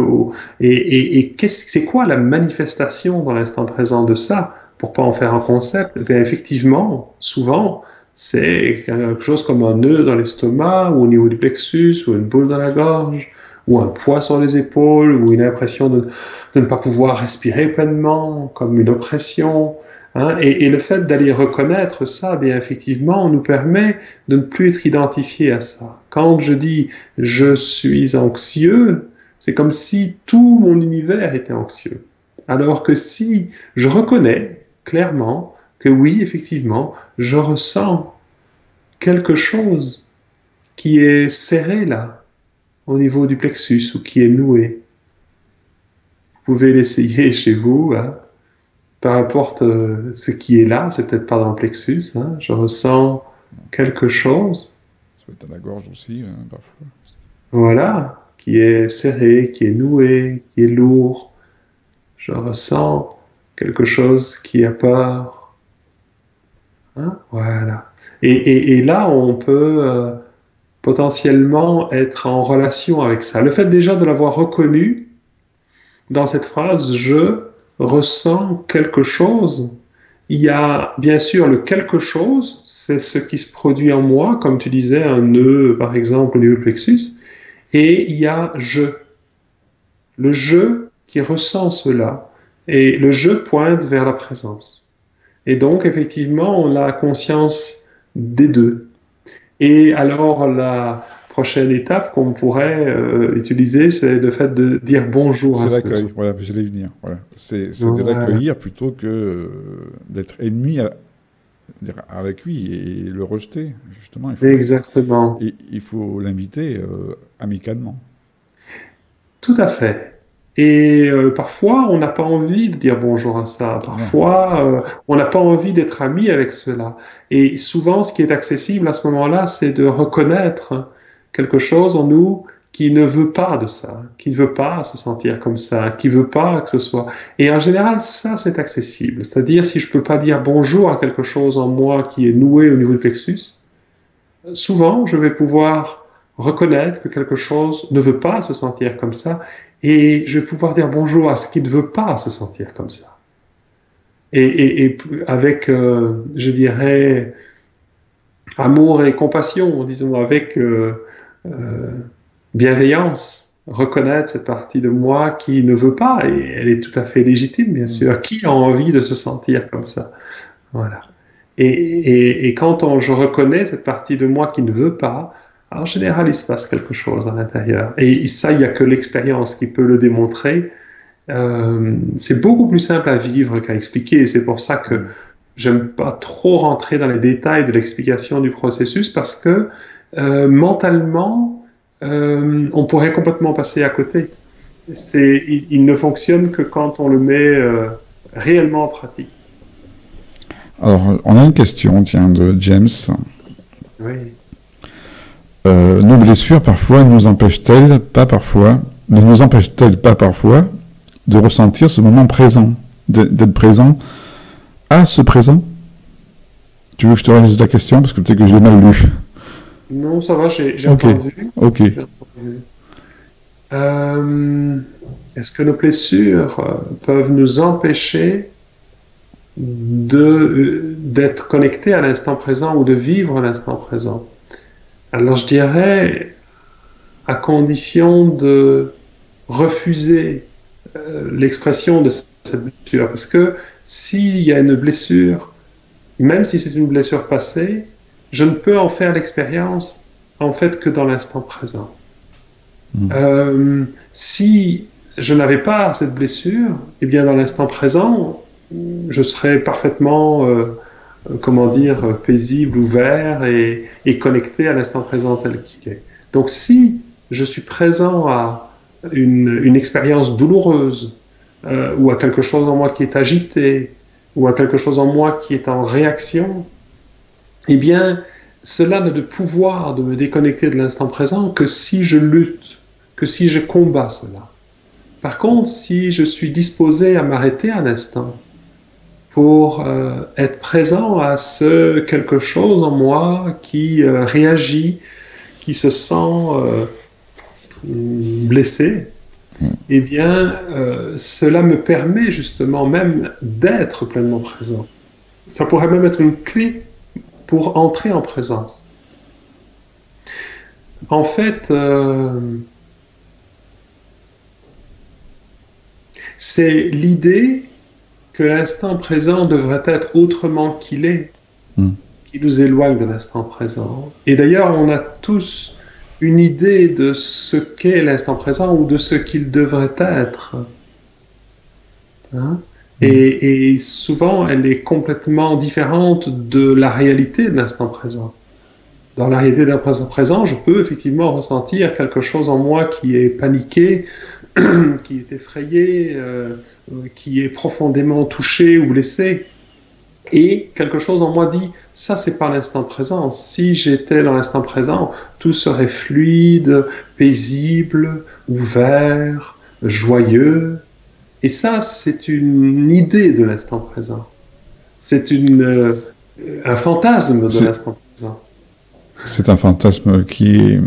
C'est quoi la manifestation dans l'instant présent de ça, pour pas en faire un concept? Eh bien, effectivement, souvent, c'est quelque chose comme un nœud dans l'estomac ou au niveau du plexus ou une boule dans la gorge ou un poids sur les épaules, ou une impression de ne pas pouvoir respirer pleinement, comme une oppression. Hein. Et le fait d'aller reconnaître ça, bien effectivement, nous permet de ne plus être identifié à ça. Quand je dis « je suis anxieux », c'est comme si tout mon univers était anxieux. Alors que si je reconnais clairement que oui, effectivement, je ressens quelque chose qui est serré là, au niveau du plexus ou qui est noué. Vous pouvez l'essayer chez vous, hein. Peu importe ce qui est là, c'est peut-être pas dans le plexus, hein. Je ressens quelque chose. Ça peut être à la gorge aussi, hein, parfois. Voilà, qui est serré, qui est noué, qui est lourd. Je ressens quelque chose qui a peur. Hein. Voilà. Et là, on peut potentiellement être en relation avec ça. Le fait déjà de l'avoir reconnu dans cette phrase « je ressens quelque chose », il y a bien sûr le quelque chose, c'est ce qui se produit en moi, comme tu disais, un nœud par exemple au niveau du plexus, et il y a « je ». Le « je » qui ressent cela, et le « je » pointe vers la présence. Et donc effectivement, on a conscience des deux. Et alors, la prochaine étape qu'on pourrait utiliser, c'est le fait de dire bonjour à C'est ce l'accueil, voilà, j'allais venir. Voilà. C'est de Voilà. l'accueillir plutôt que d'être ennemi avec lui et le rejeter. Justement, Exactement. il faut l'inviter amicalement. Tout à fait. Et parfois, on n'a pas envie de dire bonjour à ça. Parfois, on n'a pas envie d'être ami avec cela. Et souvent, ce qui est accessible à ce moment-là, c'est de reconnaître quelque chose en nous qui ne veut pas de ça, qui ne veut pas se sentir comme ça, qui ne veut pas que ce soit. Et en général, ça, c'est accessible. C'est-à-dire, si je ne peux pas dire bonjour à quelque chose en moi qui est noué au niveau du plexus, souvent, je vais pouvoir reconnaître que quelque chose ne veut pas se sentir comme ça, et je vais pouvoir dire bonjour à ce qui ne veut pas se sentir comme ça. Et avec, je dirais, amour et compassion, disons, avec bienveillance, reconnaître cette partie de moi qui ne veut pas, et elle est tout à fait légitime, bien sûr. Qui a envie de se sentir comme ça? Voilà. Et quand je reconnais cette partie de moi qui ne veut pas, en général, il se passe quelque chose à l'intérieur. Et ça, il n'y a que l'expérience qui peut le démontrer. C'est beaucoup plus simple à vivre qu'à expliquer. Et c'est pour ça que j'aime pas trop rentrer dans les détails de l'explication du processus, parce que mentalement, on pourrait complètement passer à côté. Il ne fonctionne que quand on le met réellement en pratique. Alors, on a une question, tiens, de James. Oui. Nos blessures, parfois, ne nous empêchent-elles pas parfois de ressentir ce moment présent, d'être présent à ce présent? Tu veux que je te relise la question, parce que tu sais que je l'ai mal lu. Non, ça va, j'ai Ok. entendu. Ok. Est-ce que nos blessures peuvent nous empêcher d'être connectés à l'instant présent ou de vivre l'instant présent? Alors je dirais, à condition de refuser l'expression de cette blessure, parce que s'il y a une blessure, même si c'est une blessure passée, je ne peux en faire l'expérience en fait que dans l'instant présent. Si je n'avais pas cette blessure, eh bien dans l'instant présent, je serais parfaitement paisible, ouvert et connecté à l'instant présent tel qu'il est. Donc si je suis présent à une expérience douloureuse, ou à quelque chose en moi qui est agité, ou à quelque chose en moi qui est en réaction, eh bien, cela n'a de pouvoir de me déconnecter de l'instant présent que si je lutte, que si je combats cela. Par contre, si je suis disposé à m'arrêter un instant pour être présent à ce quelque chose en moi qui réagit, qui se sent blessé, eh bien, cela me permet justement même d'être pleinement présent. Ça pourrait même être une clé pour entrer en présence. En fait, c'est l'idée que l'instant présent devrait être autrement qu'il est, qui nous éloigne de l'instant présent. Et d'ailleurs, on a tous une idée de ce qu'est l'instant présent ou de ce qu'il devrait être. Hein? Et souvent, elle est complètement différente de la réalité de l'instant présent. Dans la réalité de l'instant présent, je peux effectivement ressentir quelque chose en moi qui est paniqué, qui est effrayé, qui est profondément touché ou blessé. Et quelque chose en moi dit, ça c'est pas l'instant présent. Si j'étais dans l'instant présent, tout serait fluide, paisible, ouvert, joyeux. Et ça, c'est une idée de l'instant présent. C'est un fantasme de l'instant présent. C'est un fantasme qui est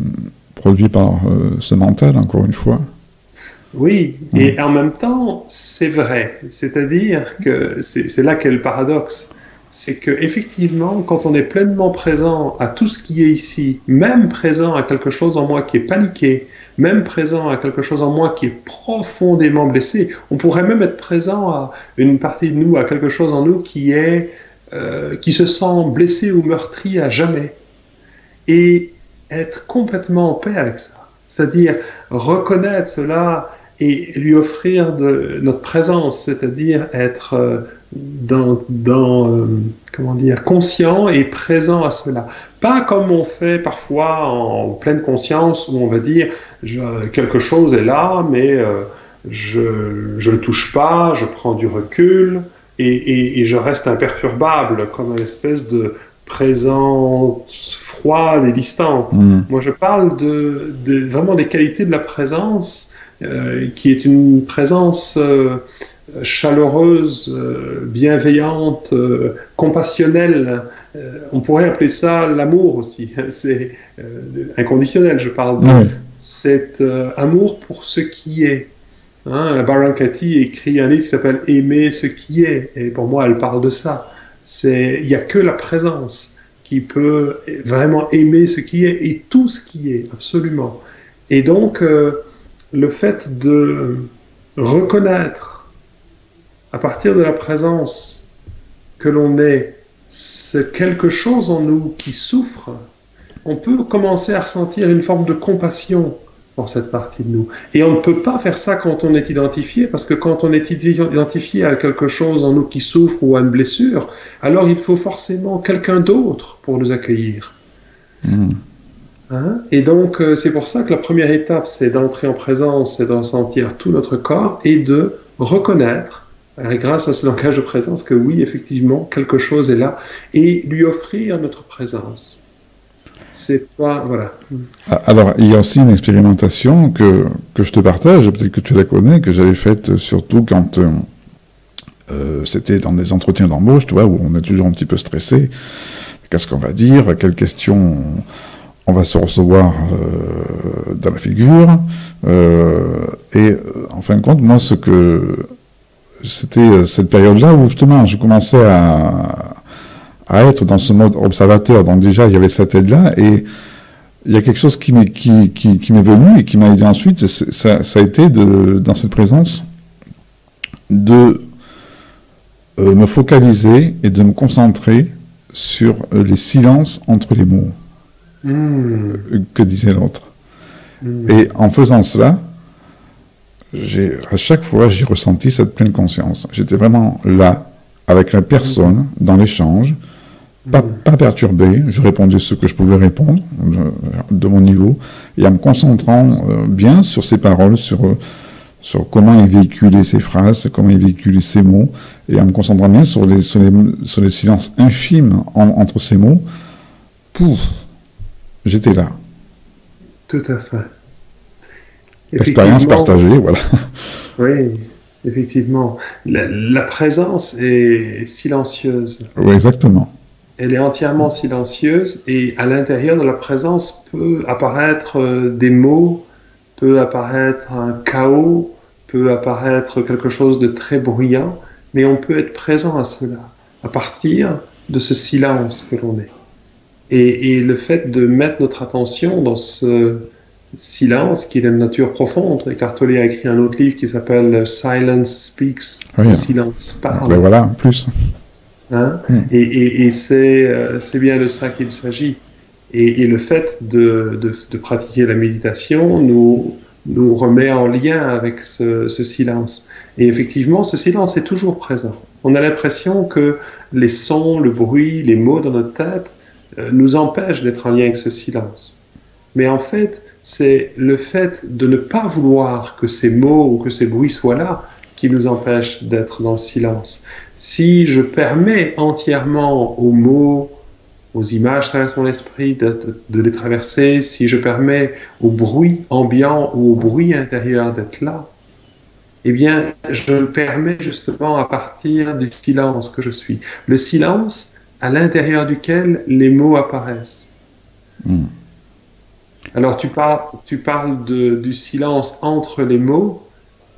produit par ce mental, encore une fois. Oui, et en même temps, c'est vrai. C'est-à-dire que c'est là qu'est le paradoxe. C'est qu'effectivement, quand on est pleinement présent à tout ce qui est ici, même présent à quelque chose en moi qui est paniqué, même présent à quelque chose en moi qui est profondément blessé, on pourrait même être présent à une partie de nous, à quelque chose en nous qui se sent blessé ou meurtri à jamais. Et être complètement en paix avec ça. C'est-à-dire reconnaître cela et lui offrir de notre présence, c'est-à-dire être comment dire, conscient et présent à cela. Pas comme on fait parfois en pleine conscience où on va dire quelque chose est là, mais je le touche pas, je prends du recul et je reste imperturbable comme une espèce de présence froide et distante. Moi, je parle vraiment des qualités de la présence, qui est une présence chaleureuse, bienveillante, compassionnelle. On pourrait appeler ça l'amour aussi. C'est inconditionnel, je parle de cet amour pour ce qui est. Hein, Byron Katie écrit un livre qui s'appelle « Aimer ce qui est », et pour moi, elle parle de ça. Il n'y a que la présence qui peut vraiment aimer ce qui est et tout ce qui est, absolument. Et donc, le fait de reconnaître, à partir de la présence, que l'on est ce quelque chose en nous qui souffre, on peut commencer à ressentir une forme de compassion pour cette partie de nous. Et on ne peut pas faire ça quand on est identifié, parce que quand on est identifié à quelque chose en nous qui souffre ou à une blessure, alors il faut forcément quelqu'un d'autre pour nous accueillir. Hein? Et donc, c'est pour ça que la première étape, c'est d'entrer en présence, c'est de ressentir tout notre corps et de reconnaître, grâce à ce langage de présence, que oui, effectivement, quelque chose est là, et lui offrir notre présence. C'est pas... Voilà. Alors, il y a aussi une expérimentation que je te partage, peut-être que tu la connais, que j'avais faite surtout quand c'était dans des entretiens d'embauche, tu vois, où on est toujours un petit peu stressé. Qu'est-ce qu'on va dire? Quelles questions on va se recevoir dans la figure? Et en fin de compte, moi, c'était cette période-là où justement, je commençais à être dans ce mode observateur. Donc déjà, il y avait cette aide-là, et il y a quelque chose qui m'est venu et qui m'a aidé ensuite, ça a été, dans cette présence, de me focaliser et de me concentrer sur les silences entre les mots que disait l'autre. Et en faisant cela, à chaque fois, j'ai ressenti cette pleine conscience. J'étais vraiment là, avec la personne, dans l'échange, pas perturbé, je répondais ce que je pouvais répondre, de mon niveau, et en me concentrant bien sur ses paroles, sur comment il véhiculait ses phrases, comment il véhiculait ses mots, et en me concentrant bien sur les silences infimes entre ces mots, j'étais là. Tout à fait. Expérience partagée, voilà. Oui, effectivement. La présence est silencieuse. Oui, exactement. Elle est entièrement silencieuse et à l'intérieur de la présence peut apparaître des mots, peut apparaître un chaos, peut apparaître quelque chose de très bruyant, mais on peut être présent à cela, à partir de ce silence que l'on est. Et le fait de mettre notre attention dans ce silence qui est de nature profonde, Eckhart Tolle a écrit un autre livre qui s'appelle Silence Speaks, Oui. le silence parle. Ben voilà, plus. Hein? Et c'est bien de ça qu'il s'agit. Et le fait de pratiquer la méditation nous remet en lien avec ce silence. Et effectivement, ce silence est toujours présent. On a l'impression que les sons, le bruit, les mots dans notre tête nous empêchent d'être en lien avec ce silence. Mais en fait, c'est le fait de ne pas vouloir que ces mots ou que ces bruits soient là qui nous empêche d'être dans le silence. Si je permets entièrement aux mots, aux images qui traversent mon esprit de les traverser, si je permets au bruit ambiant ou au bruit intérieur d'être là, eh bien, je le permets justement à partir du silence que je suis. Le silence à l'intérieur duquel les mots apparaissent. Alors, tu parles du silence entre les mots,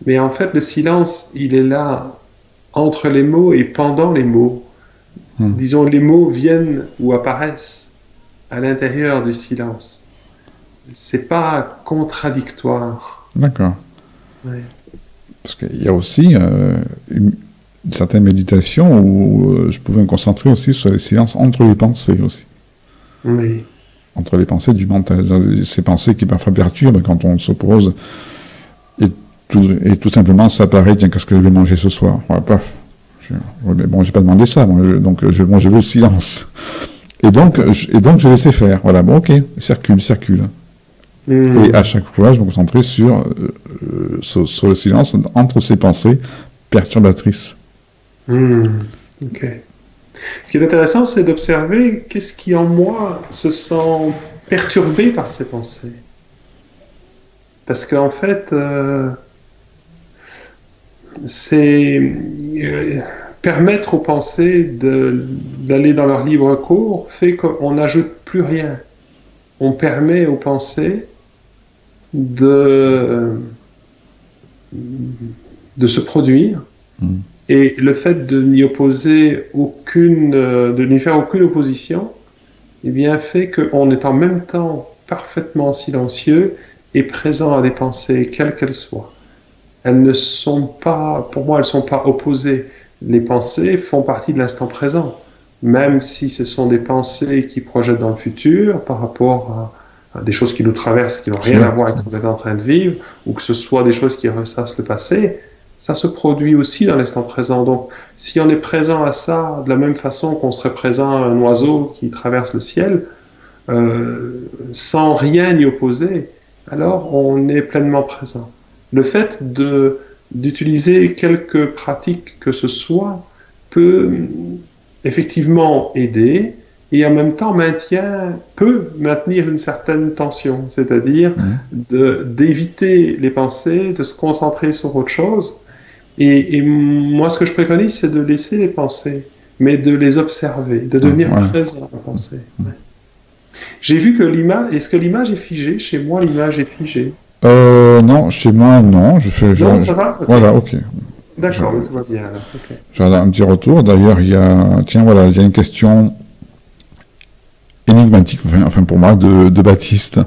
mais en fait, le silence, il est là entre les mots et pendant les mots. Disons, les mots viennent ou apparaissent à l'intérieur du silence. C'est pas contradictoire. D'accord. Ouais. Parce qu'il y a aussi une certaine méditation où je pouvais me concentrer aussi sur les silences entre les pensées aussi. Oui. Entre les pensées du mental. Ces pensées qui parfois perturbent quand on s'oppose. Et tout simplement, ça paraît, tiens, qu'est-ce que je vais manger ce soir? Ouais, paf. Bon, j'ai pas demandé ça, moi, je veux le silence. Et donc, je laissais faire. Voilà, bon, ok, circule. Et à chaque fois, je me concentrais sur le silence entre ces pensées perturbatrices. Ok. Ce qui est intéressant, c'est d'observer qu'est-ce qui en moi se sent perturbé par ces pensées. Parce qu'en fait, c'est permettre aux pensées d'aller dans leur libre cours fait qu'on n'ajoute plus rien. On permet aux pensées de se produire. Et le fait de n'y opposer de n'y faire aucune opposition, eh bien, fait qu'on est en même temps parfaitement silencieux et présent à des pensées, quelles qu'elles soient. Elles ne sont pas, pour moi, elles ne sont pas opposées. Les pensées font partie de l'instant présent, même si ce sont des pensées qui projettent dans le futur par rapport à des choses qui nous traversent, qui n'ont rien à voir avec ce qu'on est en train de vivre, ou que ce soit des choses qui ressassent le passé. Ça se produit aussi dans l'instant présent. Donc, si on est présent à ça de la même façon qu'on serait présent à un oiseau qui traverse le ciel, sans rien y opposer, alors on est pleinement présent. Le fait d'utiliser quelque pratique que ce soit peut effectivement aider et en même temps peut maintenir une certaine tension, c'est-à-dire d'éviter les pensées, de se concentrer sur autre chose. Et moi, ce que je préconise, c'est de laisser les pensées, mais de les observer, de devenir présent aux pensées. J'ai vu que l'image... Est-ce que l'image est figée? Chez moi, l'image est figée. Non, chez moi, non. Non, ça va? Okay. Voilà, ok. D'accord, tout va bien. Okay. J'ai un petit retour. D'ailleurs, il y a une question énigmatique, enfin pour moi, de Baptiste.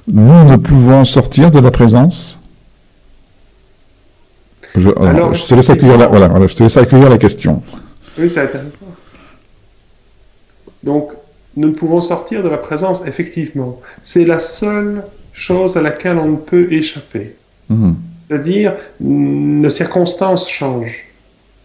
Nous ne pouvons sortir de la présence? Je te laisse accueillir la question. Oui, c'est intéressant. Donc, nous ne pouvons sortir de la présence, effectivement. C'est la seule chose à laquelle on ne peut échapper. C'est-à-dire, nos circonstances changent.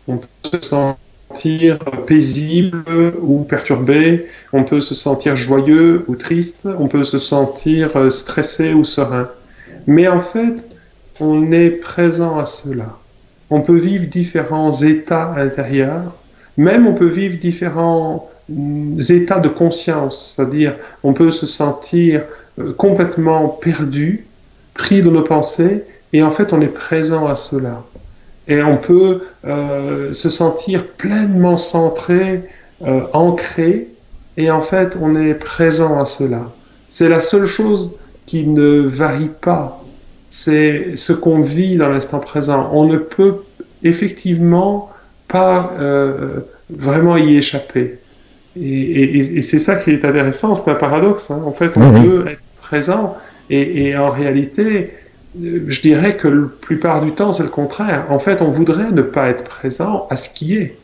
On peut se sentir paisible ou perturbé, on peut se sentir joyeux ou triste, on peut se sentir stressé ou serein. Mais en fait, on est présent à cela. On peut vivre différents états intérieurs, même on peut vivre différents états de conscience, c'est-à-dire on peut se sentir complètement perdu, pris dans nos pensées, et en fait on est présent à cela. Et on peut se sentir pleinement centré, ancré, et en fait on est présent à cela. C'est la seule chose qui ne varie pas. C'est ce qu'on vit dans l'instant présent. On ne peut effectivement pas vraiment y échapper. Et c'est ça qui est intéressant, c'est un paradoxe. Hein. En fait, on veut être présent et en réalité, je dirais que la plupart du temps, c'est le contraire. En fait, on voudrait ne pas être présent à ce qui est.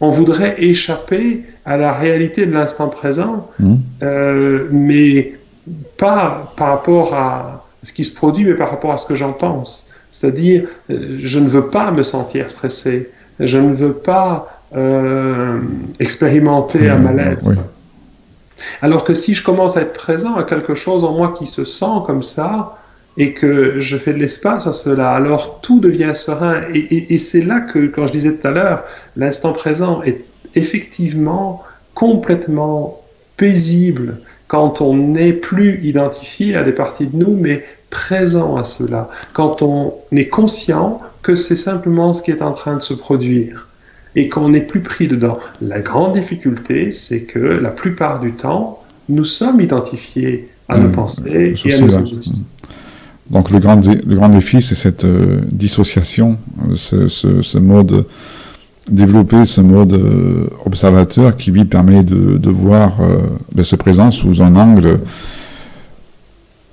On voudrait échapper à la réalité de l'instant présent, mais pas par rapport à ce qui se produit, mais par rapport à ce que j'en pense. C'est-à-dire, je ne veux pas me sentir stressé, je ne veux pas expérimenter un mal-être. Alors que si je commence à être présent à quelque chose en moi qui se sent comme ça, et que je fais de l'espace à cela, alors tout devient serein. Et c'est là que, quand je disais tout à l'heure, l'instant présent est effectivement complètement paisible quand on n'est plus identifié à des parties de nous, mais présent à cela. Quand on est conscient que c'est simplement ce qui est en train de se produire et qu'on n'est plus pris dedans. La grande difficulté, c'est que la plupart du temps, nous sommes identifiés à nos pensées et à nos émotions. Donc le grand défi, c'est cette dissociation, ce mode, développer ce mode observateur qui lui permet de voir ce présent sous un angle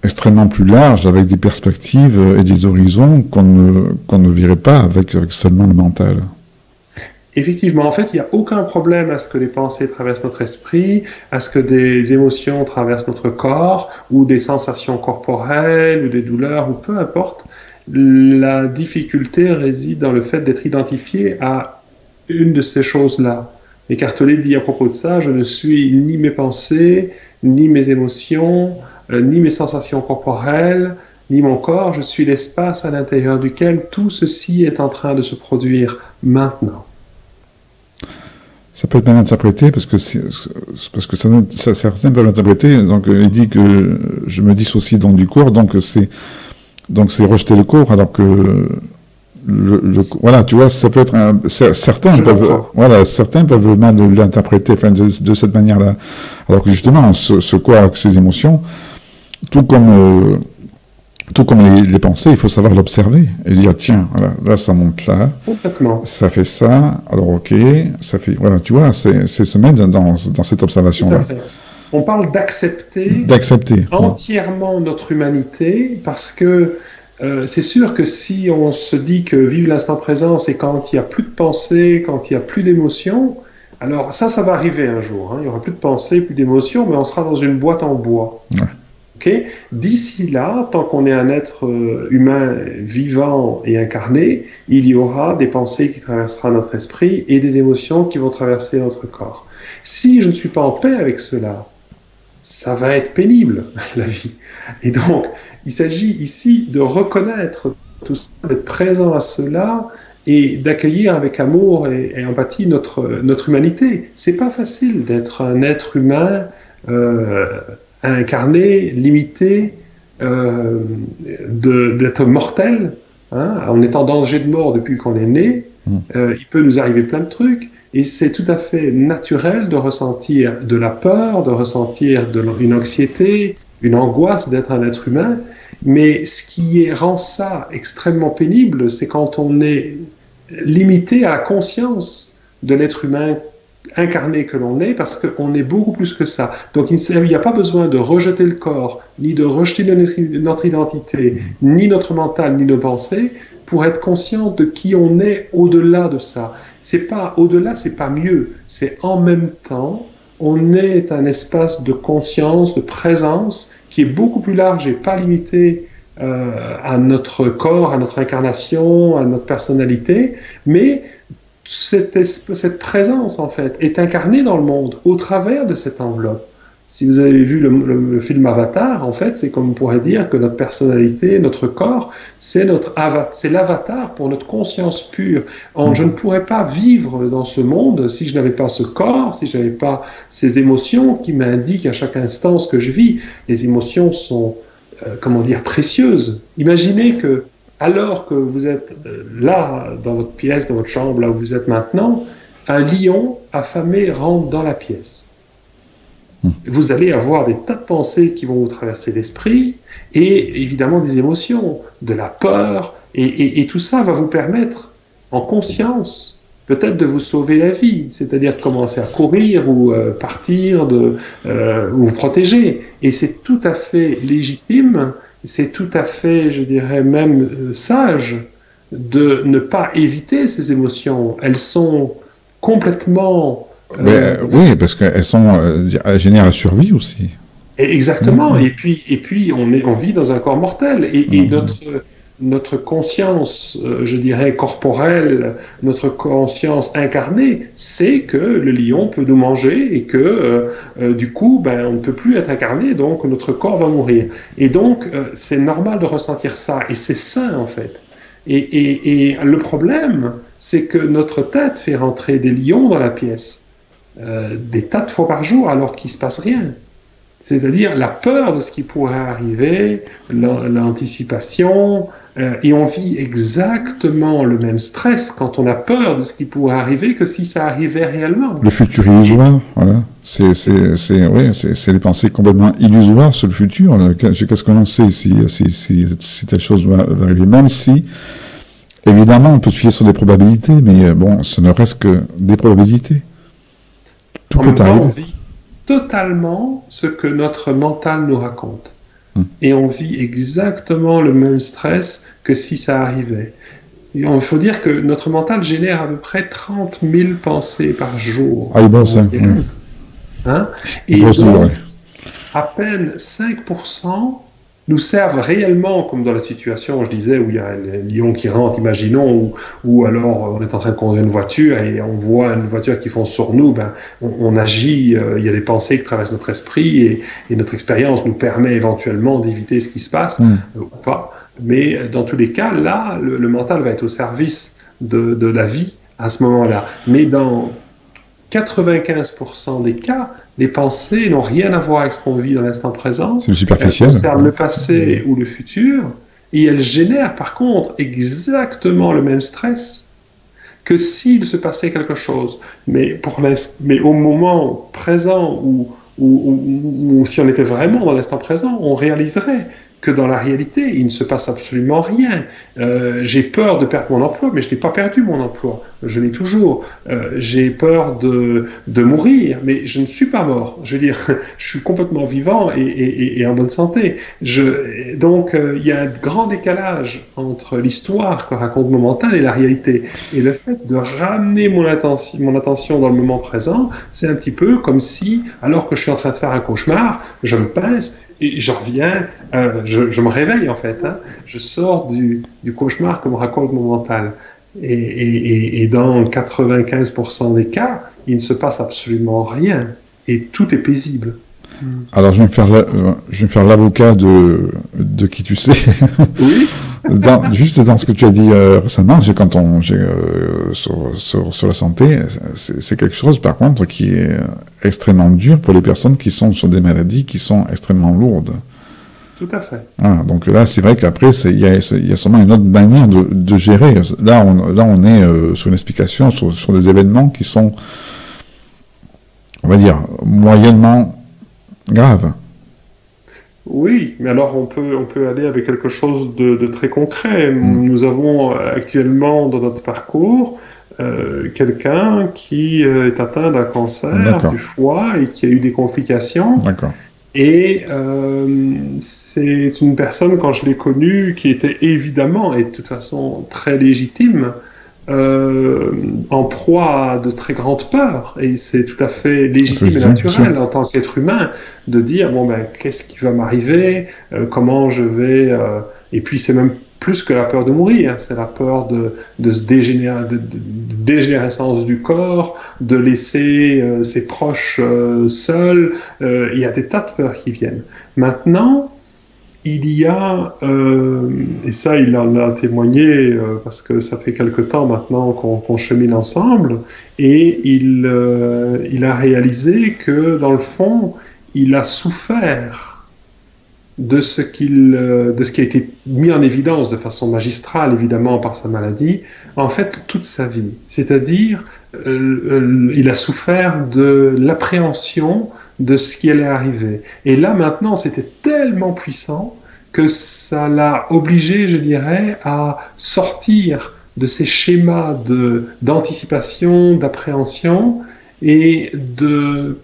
extrêmement plus large, avec des perspectives et des horizons qu'on ne verrait pas avec seulement le mental. Effectivement, en fait, il n'y a aucun problème à ce que des pensées traversent notre esprit, à ce que des émotions traversent notre corps, ou des sensations corporelles, ou des douleurs, ou peu importe. La difficulté réside dans le fait d'être identifié à une de ces choses-là. Eckhart Tolle dit à propos de ça, je ne suis ni mes pensées, ni mes émotions, ni mes sensations corporelles, ni mon corps, je suis l'espace à l'intérieur duquel tout ceci est en train de se produire maintenant. Ça peut être bien interprété, parce que certains peuvent l'interpréter. Donc, il dit que je me dissocie donc du corps, donc c'est rejeter le corps, alors que voilà, tu vois, ça peut être certains peuvent mal l'interpréter, enfin, de cette manière-là, alors que justement, ce corps avec ses émotions, tout comme les pensées, il faut savoir l'observer et dire tiens, voilà, là ça monte là, complètement. Ça fait ça, alors ok, ça fait, voilà, tu vois, c'est se mettre dans cette observation-là. On parle d'accepter entièrement notre humanité, parce que c'est sûr que si on se dit que vivre l'instant présent, c'est quand il n'y a plus de pensée, quand il n'y a plus d'émotion, alors ça va arriver un jour, hein, il n'y aura plus de pensée, plus d'émotion, mais on sera dans une boîte en bois. Ouais. Okay. D'ici là, tant qu'on est un être humain vivant et incarné, il y aura des pensées qui traverseront notre esprit et des émotions qui vont traverser notre corps. Si je ne suis pas en paix avec cela, ça va être pénible, la vie. Et donc, il s'agit ici de reconnaître tout ça, d'être présent à cela et d'accueillir avec amour et empathie notre humanité. C'est pas facile d'être un être humain incarné, limité, d'être mortel, hein, on est en danger de mort depuis qu'on est né, il peut nous arriver plein de trucs, et c'est tout à fait naturel de ressentir de la peur, de ressentir une anxiété, une angoisse d'être un être humain, mais ce qui rend ça extrêmement pénible, c'est quand on est limité à la conscience de l'être humain incarné que l'on est, parce qu'on est beaucoup plus que ça. Donc il n'y a pas besoin de rejeter le corps, ni de rejeter notre identité, ni notre mental, ni nos pensées, pour être conscient de qui on est au-delà de ça. C'est pas au-delà, c'est pas mieux, c'est en même temps, on est un espace de conscience, de présence, qui est beaucoup plus large et pas limité à notre corps, à notre incarnation, à notre personnalité, mais cette présence, en fait, est incarnée dans le monde au travers de cette enveloppe. Si vous avez vu le film Avatar, en fait, c'est comme on pourrait dire que notre personnalité, notre corps, c'est l'avatar pour notre conscience pure. Je ne pourrais pas vivre dans ce monde si je n'avais pas ce corps, si je n'avais pas ces émotions qui m'indiquent à chaque instant ce que je vis. Les émotions sont comment dire, précieuse. Imaginez que, alors que vous êtes là, dans votre pièce, dans votre chambre, là où vous êtes maintenant, un lion affamé rentre dans la pièce. Vous allez avoir des tas de pensées qui vont vous traverser l'esprit, et évidemment des émotions, de la peur, et tout ça va vous permettre, en conscience, peut-être de vous sauver la vie, c'est-à-dire de commencer à courir ou partir, ou vous protéger. Et c'est tout à fait légitime, c'est tout à fait, je dirais même sage, de ne pas éviter ces émotions. Elles sont complètement... oui, parce qu'elles elles génèrent la survie aussi. Exactement. Et puis on vit dans un corps mortel. Et notre conscience, je dirais, corporelle, notre conscience incarnée, c'est que le lion peut nous manger et que, du coup, on ne peut plus être incarné, donc notre corps va mourir. Et donc, c'est normal de ressentir ça. Et c'est sain, en fait. Et le problème, c'est que notre tête fait rentrer des lions dans la pièce. Des tas de fois par jour alors qu'il ne se passe rien. C'est-à-dire la peur de ce qui pourrait arriver, l'anticipation, et on vit exactement le même stress quand on a peur de ce qui pourrait arriver que si ça arrivait réellement. Le futur illusoire, voilà. C'est les pensées complètement illusoires sur le futur. Qu'est-ce qu'on en sait si telle chose va arriver, même si, évidemment, on peut se fier sur des probabilités, mais bon, ce ne reste que des probabilités. Tout peut arriver. On vit totalement ce que notre mental nous raconte. Et on vit exactement le même stress que si ça arrivait. Il faut dire que notre mental génère à peu près 30 000 pensées par jour. Ah, il bosse, hein. Et donc, à peine 5% nous servent réellement, comme dans la situation, je disais, où il y a un lion qui rentre, imaginons, ou alors on est en train de conduire une voiture et on voit une voiture qui fonce sur nous, on agit, il y a des pensées qui traversent notre esprit et notre expérience nous permet éventuellement d'éviter ce qui se passe, ou pas. Mais dans tous les cas, là, le mental va être au service de la vie à ce moment-là. Mais dans 95% des cas, les pensées n'ont rien à voir avec ce qu'on vit dans l'instant présent. C'est le superficiel. Elles concernent le passé ou le futur, et elles génèrent par contre exactement le même stress que s'il se passait quelque chose. Mais au moment présent, ou si on était vraiment dans l'instant présent, on réaliserait que dans la réalité, il ne se passe absolument rien. J'ai peur de perdre mon emploi, mais je n'ai pas perdu mon emploi. Je l'ai toujours. J'ai peur de mourir, mais je ne suis pas mort. Je veux dire, je suis complètement vivant et en bonne santé. Donc, il y a un grand décalage entre l'histoire que raconte mon mental et la réalité. Et le fait de ramener mon attention dans le moment présent, c'est un petit peu comme si, alors que je suis en train de faire un cauchemar, je me pince et je reviens, je me réveille en fait, je sors du cauchemar que me raconte mon mental. Et dans 95% des cas, il ne se passe absolument rien et tout est paisible. Alors je vais me faire l'avocat de qui tu sais. Oui. Juste dans ce que tu as dit récemment, sur la santé, c'est quelque chose par contre qui est extrêmement dur pour les personnes qui sont sur des maladies qui sont extrêmement lourdes. Tout à fait. Voilà, donc là, c'est vrai qu'après, il y a sûrement une autre manière de gérer. Là, on est sur une explication sur des événements qui sont, on va dire, moyennement graves. Oui, mais alors on peut aller avec quelque chose de très concret. Nous avons actuellement dans notre parcours quelqu'un qui est atteint d'un cancer du foie et qui a eu des complications. D'accord. Et c'est une personne, quand je l'ai connue, qui était évidemment et de toute façon très légitime, en proie à de très grandes peurs. Et c'est tout à fait légitime et naturel en tant qu'être humain de dire, qu'est-ce qui va m'arriver, comment je vais... Et puis c'est même plus que la peur de mourir, c'est la peur de dégénérescence du corps, de laisser ses proches seuls. Il y a des tas de peurs qui viennent. Maintenant, il y a, et ça il en a témoigné parce que ça fait quelque temps maintenant qu'on chemine ensemble, et il a réalisé que dans le fond, il a souffert de ce qui a été mis en évidence de façon magistrale, évidemment, par sa maladie, en fait, toute sa vie. C'est-à-dire, il a souffert de l'appréhension de ce qui allait arriver. Et là, maintenant, c'était tellement puissant que ça l'a obligé, je dirais, à sortir de ces schémas d'anticipation, d'appréhension, et de,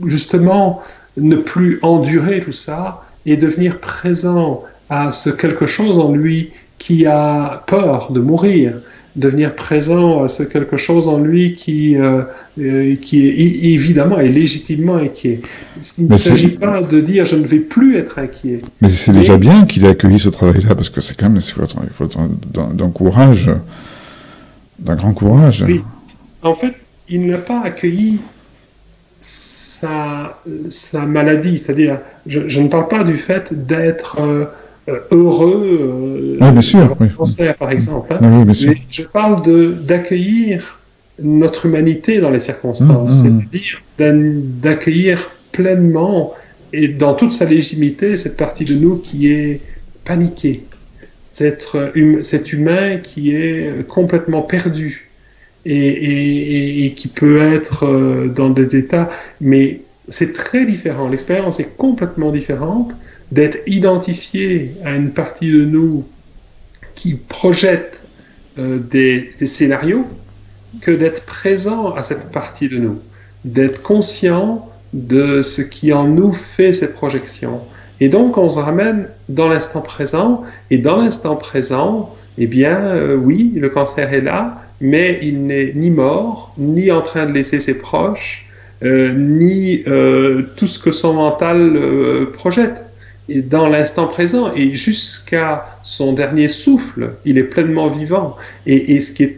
justement, ne plus endurer tout ça, et devenir présent à ce quelque chose en lui qui a peur de mourir, devenir présent à ce quelque chose en lui qui est évidemment et légitimement inquiet. Il ne s'agit pas de dire je ne vais plus être inquiet. Mais c'est déjà bien qu'il ait accueilli ce travail-là, parce que c'est quand même, il faut être d'un courage, d'un grand courage. Oui. En fait, il n'a pas accueilli sa maladie, c'est-à-dire, je ne parle pas du fait d'être heureux oui, bien sûr, oui. Cancer, par exemple, hein, oui, bien sûr. mais je parle d'accueillir notre humanité dans les circonstances, c'est-à-dire d'accueillir pleinement et dans toute sa légitimité cette partie de nous qui est paniquée, cet humain qui est complètement perdu. Et qui peut être dans des états, mais c'est très différent. L'expérience est complètement différente d'être identifié à une partie de nous qui projette des scénarios que d'être présent à cette partie de nous, d'être conscient de ce qui en nous fait ces projections. Et donc on se ramène dans l'instant présent, et dans l'instant présent, eh bien oui, le cancer est là, mais il n'est ni mort, ni en train de laisser ses proches, ni tout ce que son mental projette. Et dans l'instant présent, et jusqu'à son dernier souffle, il est pleinement vivant. Et ce qui est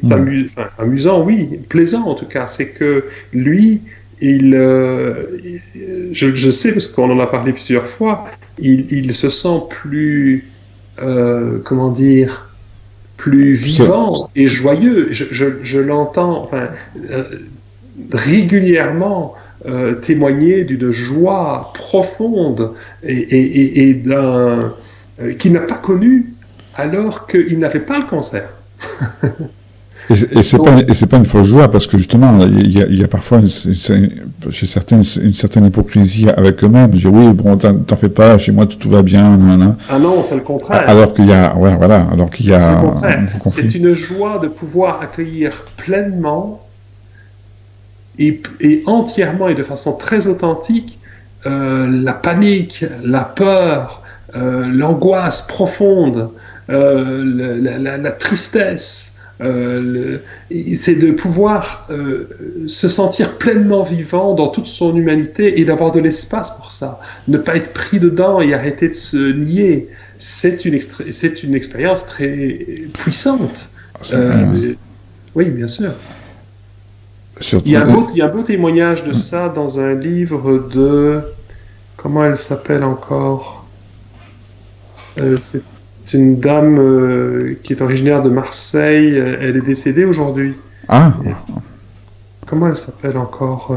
amusant, oui, plaisant en tout cas, c'est que lui, je sais, parce qu'on en a parlé plusieurs fois, il se sent plus, comment dire, plus vivant et joyeux. Je l'entends régulièrement témoigner d'une joie profonde et qu'il n'a pas connue alors qu'il n'avait pas le cancer. Et c'est pas une fausse joie, parce que justement, il y a parfois chez certains une certaine hypocrisie avec eux-mêmes. Dire oui, bon, t'en fais pas, chez moi tout va bien. Nanana. Ah non, c'est le contraire. Alors qu'il y a, ouais, voilà, alors qu'il y a. C'est le contraire. C'est une joie de pouvoir accueillir pleinement et entièrement et de façon très authentique la panique, la peur, l'angoisse profonde, la tristesse. C'est de pouvoir se sentir pleinement vivant dans toute son humanité et d'avoir de l'espace pour ça. Ne pas être pris dedans et arrêter de se nier. C'est une expérience très puissante. Oui, bien sûr. Surtout, il y a un beau témoignage de ça dans un livre de... Comment elle s'appelle encore c'est une dame qui est originaire de Marseille. Elle est décédée aujourd'hui. Ah. Comment elle s'appelle encore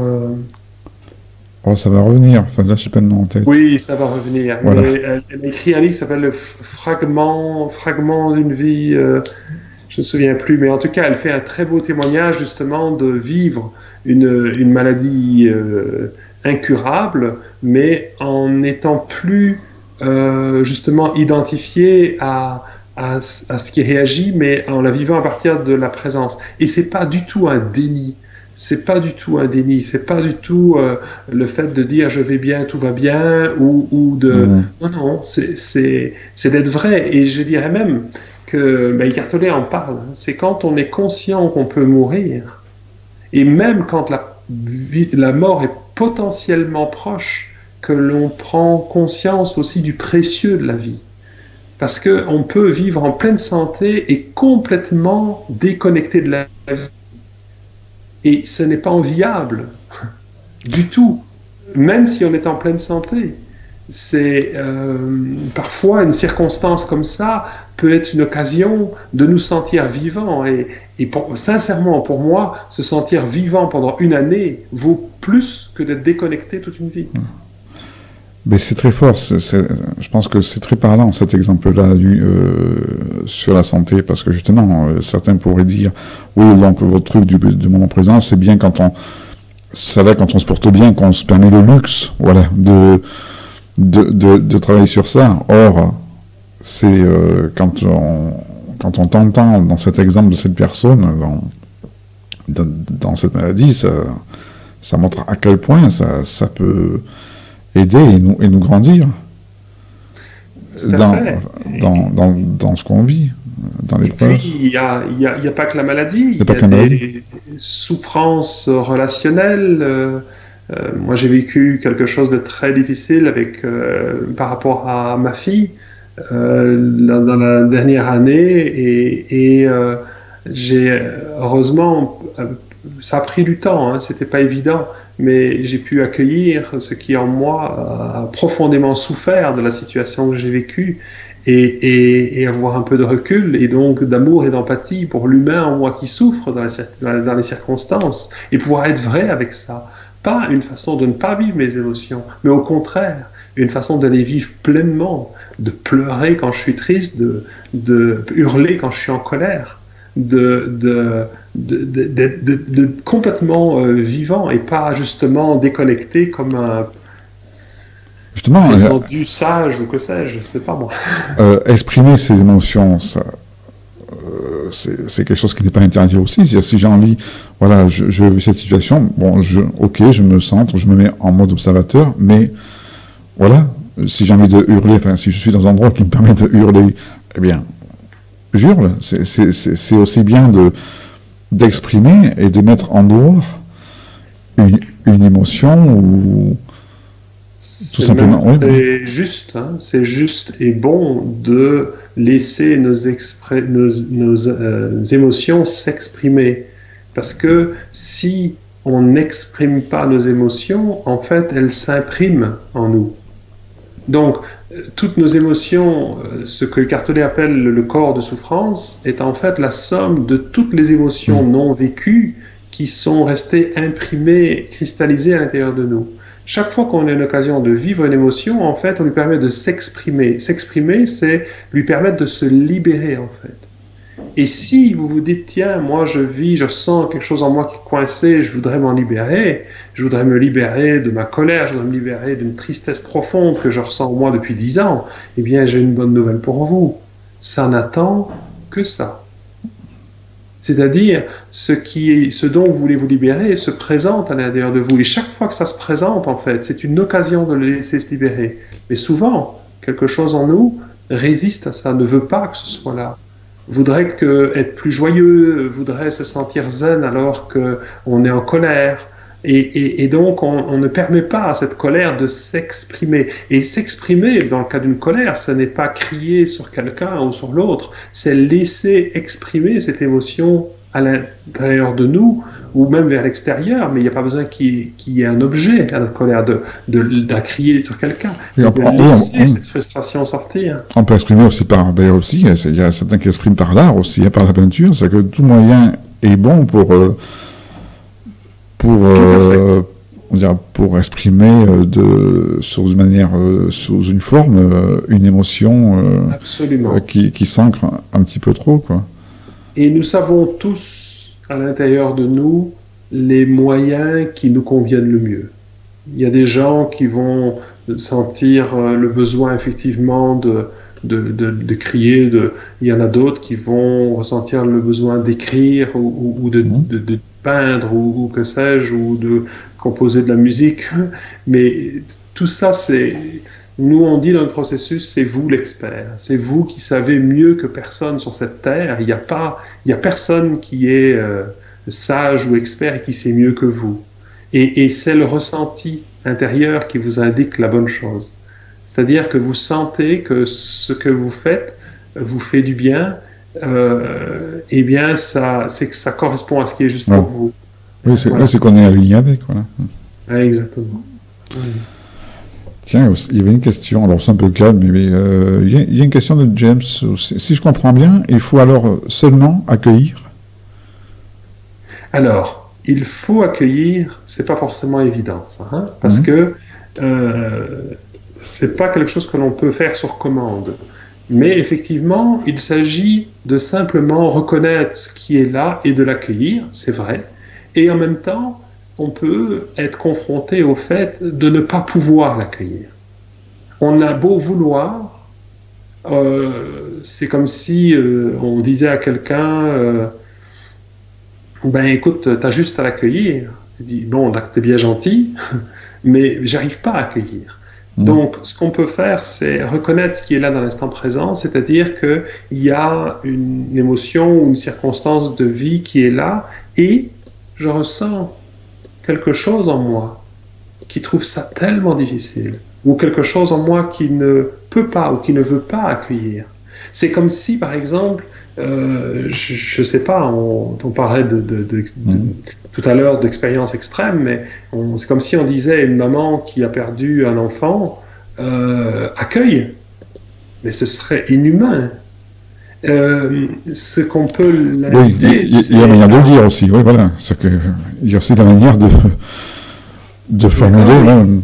Oh, ça va revenir. Enfin, là, je sais pas le nom en tête. Oui, ça va revenir. Voilà. Mais elle a écrit un livre qui s'appelle Le Fragment d'une vie. Je ne me souviens plus. Mais en tout cas, elle fait un très beau témoignage justement de vivre une maladie incurable, mais en n'étant plus justement identifié à ce qui réagit, mais en la vivant à partir de la présence. Et c'est pas du tout un déni. C'est pas du tout un déni. C'est pas du tout le fait de dire je vais bien, tout va bien, ou de non, c'est d'être vrai. Et je dirais même que Eckhart Tolle en parle. C'est quand on est conscient qu'on peut mourir, et même quand la mort est potentiellement proche, que l'on prend conscience aussi du précieux de la vie. Parce qu'on peut vivre en pleine santé et complètement déconnecté de la vie. Et ce n'est pas enviable du tout, même si on est en pleine santé. C'est parfois une circonstance comme ça peut être une occasion de nous sentir vivants. Et sincèrement, pour moi, se sentir vivant pendant une année vaut plus que d'être déconnecté toute une vie. Mais c'est très fort. Je pense que c'est très parlant cet exemple-là sur la santé, parce que justement, certains pourraient dire, oui, donc votre truc du moment présent, c'est bien quand on se porte bien, qu'on se permet le luxe, voilà, de travailler sur ça. Or, c'est quand on t'entend dans cet exemple de cette personne, dans cette maladie, ça montre à quel point ça peut aider et nous grandir dans ce qu'on vit, dans l'épreuve. Et puis, il n'y a pas que la maladie, il y a des souffrances relationnelles. Moi, j'ai vécu quelque chose de très difficile par rapport à ma fille dans la dernière année et j'ai heureusement, ça a pris du temps, hein, c'était pas évident, mais j'ai pu accueillir ce qui en moi a profondément souffert de la situation que j'ai vécue et avoir un peu de recul et donc d'amour et d'empathie pour l'humain en moi qui souffre dans les circonstances et pouvoir être vrai avec ça. Pas une façon de ne pas vivre mes émotions, mais au contraire, une façon de les vivre pleinement, de pleurer quand je suis triste, de hurler quand je suis en colère, d'être complètement vivant et pas justement déconnecté comme un du sage ou que sais-je, sais pas moi. Exprimer ses émotions, ça, c'est quelque chose qui n'est pas interdit aussi. Si j'ai envie, voilà, je vis cette situation, bon, je me centre, je me mets en mode observateur, mais voilà, si j'ai envie de hurler, enfin, si je suis dans un endroit qui me permet de hurler, eh bien, j'hurle. C'est aussi bien d'exprimer et de mettre en dehors une émotion ou tout simplement. C'est juste, hein, c'est juste et bon de laisser nos émotions s'exprimer. Parce que si on n'exprime pas nos émotions, en fait, elles s'impriment en nous. Donc, toutes nos émotions, ce que Cartelet appelle le corps de souffrance, est en fait la somme de toutes les émotions non vécues qui sont restées imprimées, cristallisées à l'intérieur de nous. Chaque fois qu'on a une occasion de vivre une émotion, en fait, on lui permet de s'exprimer. S'exprimer, c'est lui permettre de se libérer, en fait. Et si vous vous dites, tiens, moi je sens quelque chose en moi qui est coincé, je voudrais m'en libérer, je voudrais me libérer de ma colère, je voudrais me libérer d'une tristesse profonde que je ressens en moi depuis 10 ans, eh bien j'ai une bonne nouvelle pour vous. Ça n'attend que ça. C'est-à-dire, ce dont vous voulez vous libérer se présente à l'intérieur de vous. Et chaque fois que ça se présente, en fait, c'est une occasion de le laisser se libérer. Mais souvent, quelque chose en nous résiste à ça, ne veut pas que ce soit là. Voudrait être plus joyeux, voudrait se sentir zen alors qu'on est en colère. Et donc, on ne permet pas à cette colère de s'exprimer. Et s'exprimer, dans le cas d'une colère, ce n'est pas crier sur quelqu'un ou sur l'autre, c'est laisser exprimer cette émotion à l'intérieur de nous, ou même vers l'extérieur, mais il n'y a pas besoin qu'il y ait un objet à notre colère, de crier sur quelqu'un. On peut laisser cette frustration sortir. On peut exprimer aussi d'ailleurs aussi, il y a certains qui expriment par l'art aussi, par la peinture, c'est que tout moyen est bon pour exprimer sous une forme, une émotion qui s'ancre un petit peu trop, quoi. Et nous savons tous, à l'intérieur de nous, les moyens qui nous conviennent le mieux. Il y a des gens qui vont sentir le besoin, effectivement, de crier. Il y en a d'autres qui vont ressentir le besoin d'écrire ou de peindre ou que sais-je, ou de composer de la musique. Mais tout ça, nous, on dit dans le processus, c'est vous l'expert. C'est vous qui savez mieux que personne sur cette terre. Il n'y a personne qui est sage ou expert et qui sait mieux que vous. Et c'est le ressenti intérieur qui vous indique la bonne chose. C'est-à-dire que vous sentez que ce que vous faites vous fait du bien, eh bien, c'est que ça correspond à ce qui est juste pour vous. Oui, c'est qu'on est aligné avec. Voilà. Exactement. Oui. Tiens, il y avait une question, alors c'est un peu calme, mais il y a une question de James. Si je comprends bien, il faut alors seulement accueillir? Alors, il faut accueillir, c'est pas forcément évident, ça, hein, parce que c'est pas quelque chose que l'on peut faire sur commande. Mais effectivement, il s'agit de simplement reconnaître ce qui est là et de l'accueillir, c'est vrai. Et en même temps, on peut être confronté au fait de ne pas pouvoir l'accueillir. On a beau vouloir, c'est comme si on disait à quelqu'un ben écoute, t'as juste à l'accueillir. Tu dis, bon, t'es bien gentil, mais j'arrive pas à accueillir. Donc, ce qu'on peut faire, c'est reconnaître ce qui est là dans l'instant présent, c'est-à-dire qu'il y a une émotion ou une circonstance de vie qui est là, et je ressens quelque chose en moi qui trouve ça tellement difficile, ou quelque chose en moi qui ne peut pas ou qui ne veut pas accueillir. C'est comme si, par exemple, je ne sais pas, on parlait tout à l'heure d'expériences extrêmes, mais c'est comme si on disait à une maman qui a perdu un enfant, accueille, mais ce serait inhumain. Ce qu'on peut l'inviter, il y a manière de le dire aussi, oui, voilà. Il y a aussi la manière de formuler.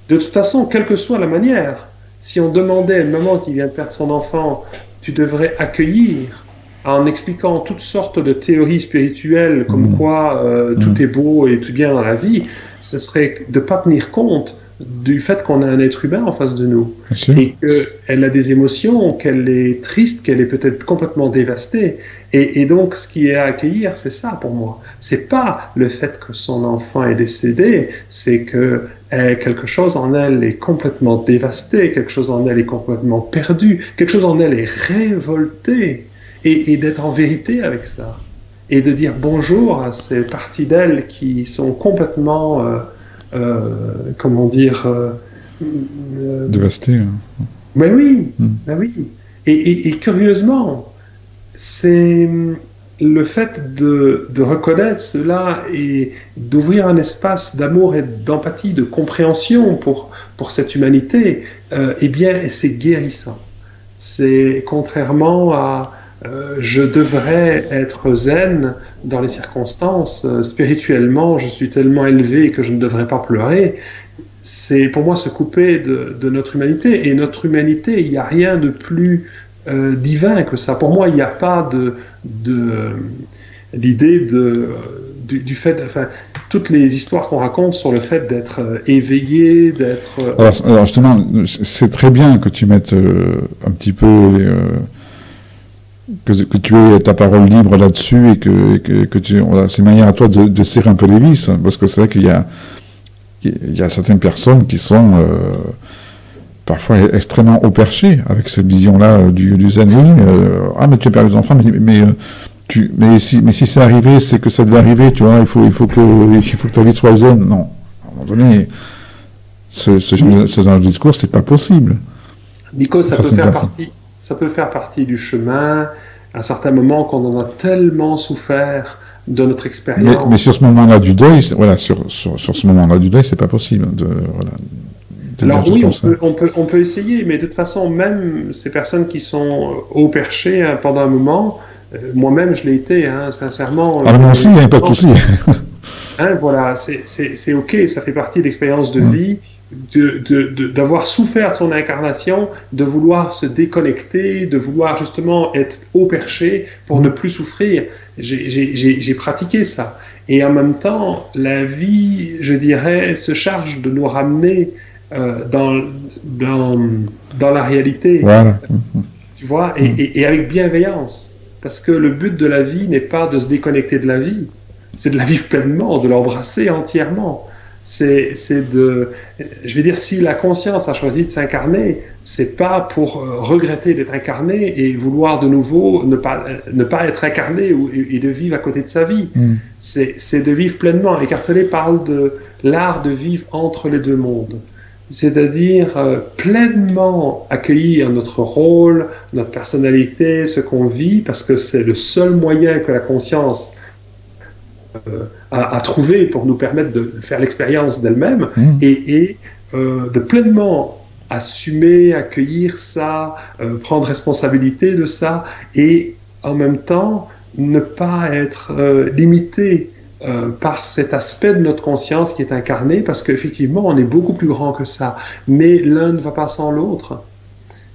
De toute façon, quelle que soit la manière, si on demandait à une maman qui vient de perdre son enfant, tu devrais accueillir, en expliquant toutes sortes de théories spirituelles, comme quoi tout est beau et tout bien dans la vie, ce serait de ne pas tenir compte du fait qu'on a un être humain en face de nous et qu'elle a des émotions, qu'elle est triste, qu'elle est peut-être complètement dévastée. Et donc, ce qui est à accueillir, c'est ça pour moi. C'est pas le fait que son enfant est décédé, c'est que quelque chose en elle est complètement dévasté, quelque chose en elle est complètement perdu, quelque chose en elle est révolté, et d'être en vérité avec ça. Et de dire bonjour à ces parties d'elle qui sont complètement... comment dire dévasté. Mais oui, ben oui. Et curieusement, c'est le fait de reconnaître cela et d'ouvrir un espace d'amour et d'empathie, de compréhension pour cette humanité, eh bien, c'est guérissant. C'est contrairement à je devrais être zen dans les circonstances. Spirituellement, je suis tellement élevé que je ne devrais pas pleurer. C'est pour moi se couper de notre humanité. Et notre humanité, il n'y a rien de plus divin que ça. Pour moi, il n'y a pas d'idée du fait... Enfin, toutes les histoires qu'on raconte sur le fait d'être éveillé, d'être... Alors justement, c'est très bien que tu mettes un petit peu... que tu aies ta parole libre là-dessus et que c'est une manière à toi de serrer un peu les vis, parce que c'est vrai qu'il y a certaines personnes qui sont parfois extrêmement haut perchées avec cette vision-là du zen. Ah, mais tu as perdu les enfants, mais si c'est arrivé, c'est que ça devait arriver, tu vois, il faut que ta vie soit zen. Non, à un moment donné, ce genre de discours, c'est pas possible. Nico, ça peut faire partie du chemin, à un certain moment, quand on a tellement souffert de notre expérience. Mais sur ce moment-là du deuil, voilà, sur ce moment-là du deuil, c'est pas possible alors oui, on peut essayer, mais de toute façon, même ces personnes qui sont haut perchées pendant un moment, moi-même je l'ai été, sincèrement. Ah, moi aussi, il n'y a pas de souci. Voilà, c'est ok, ça fait partie de l'expérience de vie. D'avoir souffert de son incarnation, de vouloir se déconnecter, de vouloir justement être haut perché pour ne plus souffrir. J'ai pratiqué ça. Et en même temps, la vie, je dirais, se charge de nous ramener dans la réalité. Voilà. Tu vois, et avec bienveillance. Parce que le but de la vie n'est pas de se déconnecter de la vie, c'est de la vivre pleinement, de l'embrasser entièrement. C'est je vais dire, si la conscience a choisi de s'incarner, c'est pas pour regretter d'être incarné et vouloir de nouveau ne pas être incarné et de vivre à côté de sa vie. C'est de vivre pleinement. Eckhart Tolle parle de l'art de vivre entre les deux mondes. C'est-à-dire pleinement accueillir notre rôle, notre personnalité, ce qu'on vit, parce que c'est le seul moyen que la conscience à trouver pour nous permettre de faire l'expérience d'elle-même et de pleinement assumer, accueillir ça, prendre responsabilité de ça et en même temps ne pas être limité par cet aspect de notre conscience qui est incarné, parce qu'effectivement, on est beaucoup plus grand que ça, mais l'un ne va pas sans l'autre.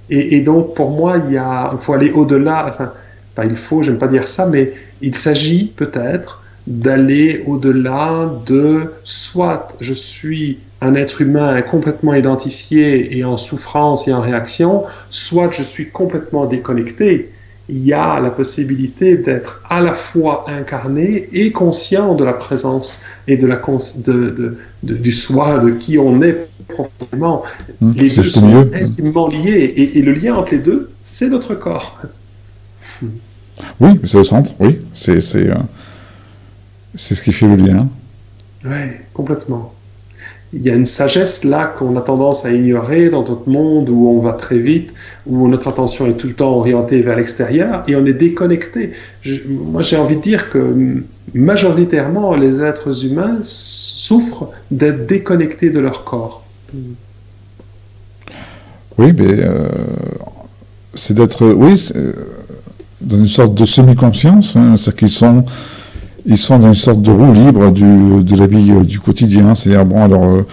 Et donc, pour moi, il faut aller au-delà, enfin, pas il faut, j'aime pas dire ça, mais il s'agit peut-être d'aller au-delà de soit je suis un être humain complètement identifié et en souffrance et en réaction, soit je suis complètement déconnecté. Il y a la possibilité d'être à la fois incarné et conscient de la présence et du soi, de qui on est profondément. Les deux sont intimement liés et le lien entre les deux, c'est notre corps. Oui, c'est au centre, oui. C'est ce qui fait le lien. Oui, complètement. Il y a une sagesse là qu'on a tendance à ignorer dans notre monde où on va très vite, où notre attention est tout le temps orientée vers l'extérieur et on est déconnecté. Moi, j'ai envie de dire que majoritairement, les êtres humains souffrent d'être déconnectés de leur corps. Oui, mais c'est d'être, dans une sorte de semi-conscience, hein, c'est-à-dire ils sont dans une sorte de roue libre de la vie du quotidien. C'est-à-dire, bon, alors,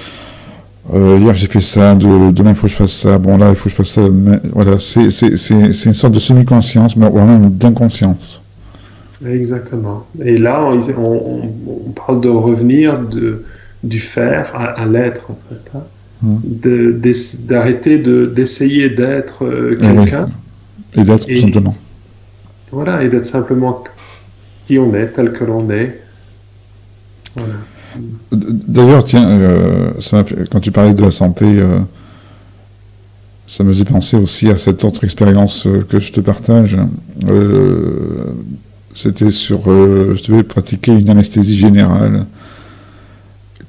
hier j'ai fait ça, demain il faut que je fasse ça, bon là il faut que je fasse ça. Mais, voilà, c'est une sorte de semi-conscience, mais même d'inconscience. Exactement. Et là, on parle de revenir du faire à l'être, en fait. Hein. D'arrêter d'essayer d'être quelqu'un. Et d'être tout simplement. Voilà, et d'être simplement qui on est, tel que l'on est. Voilà. D'ailleurs, tiens, quand tu parlais de la santé, ça me faisait penser aussi à cette autre expérience que je te partage. C'était je devais pratiquer une anesthésie générale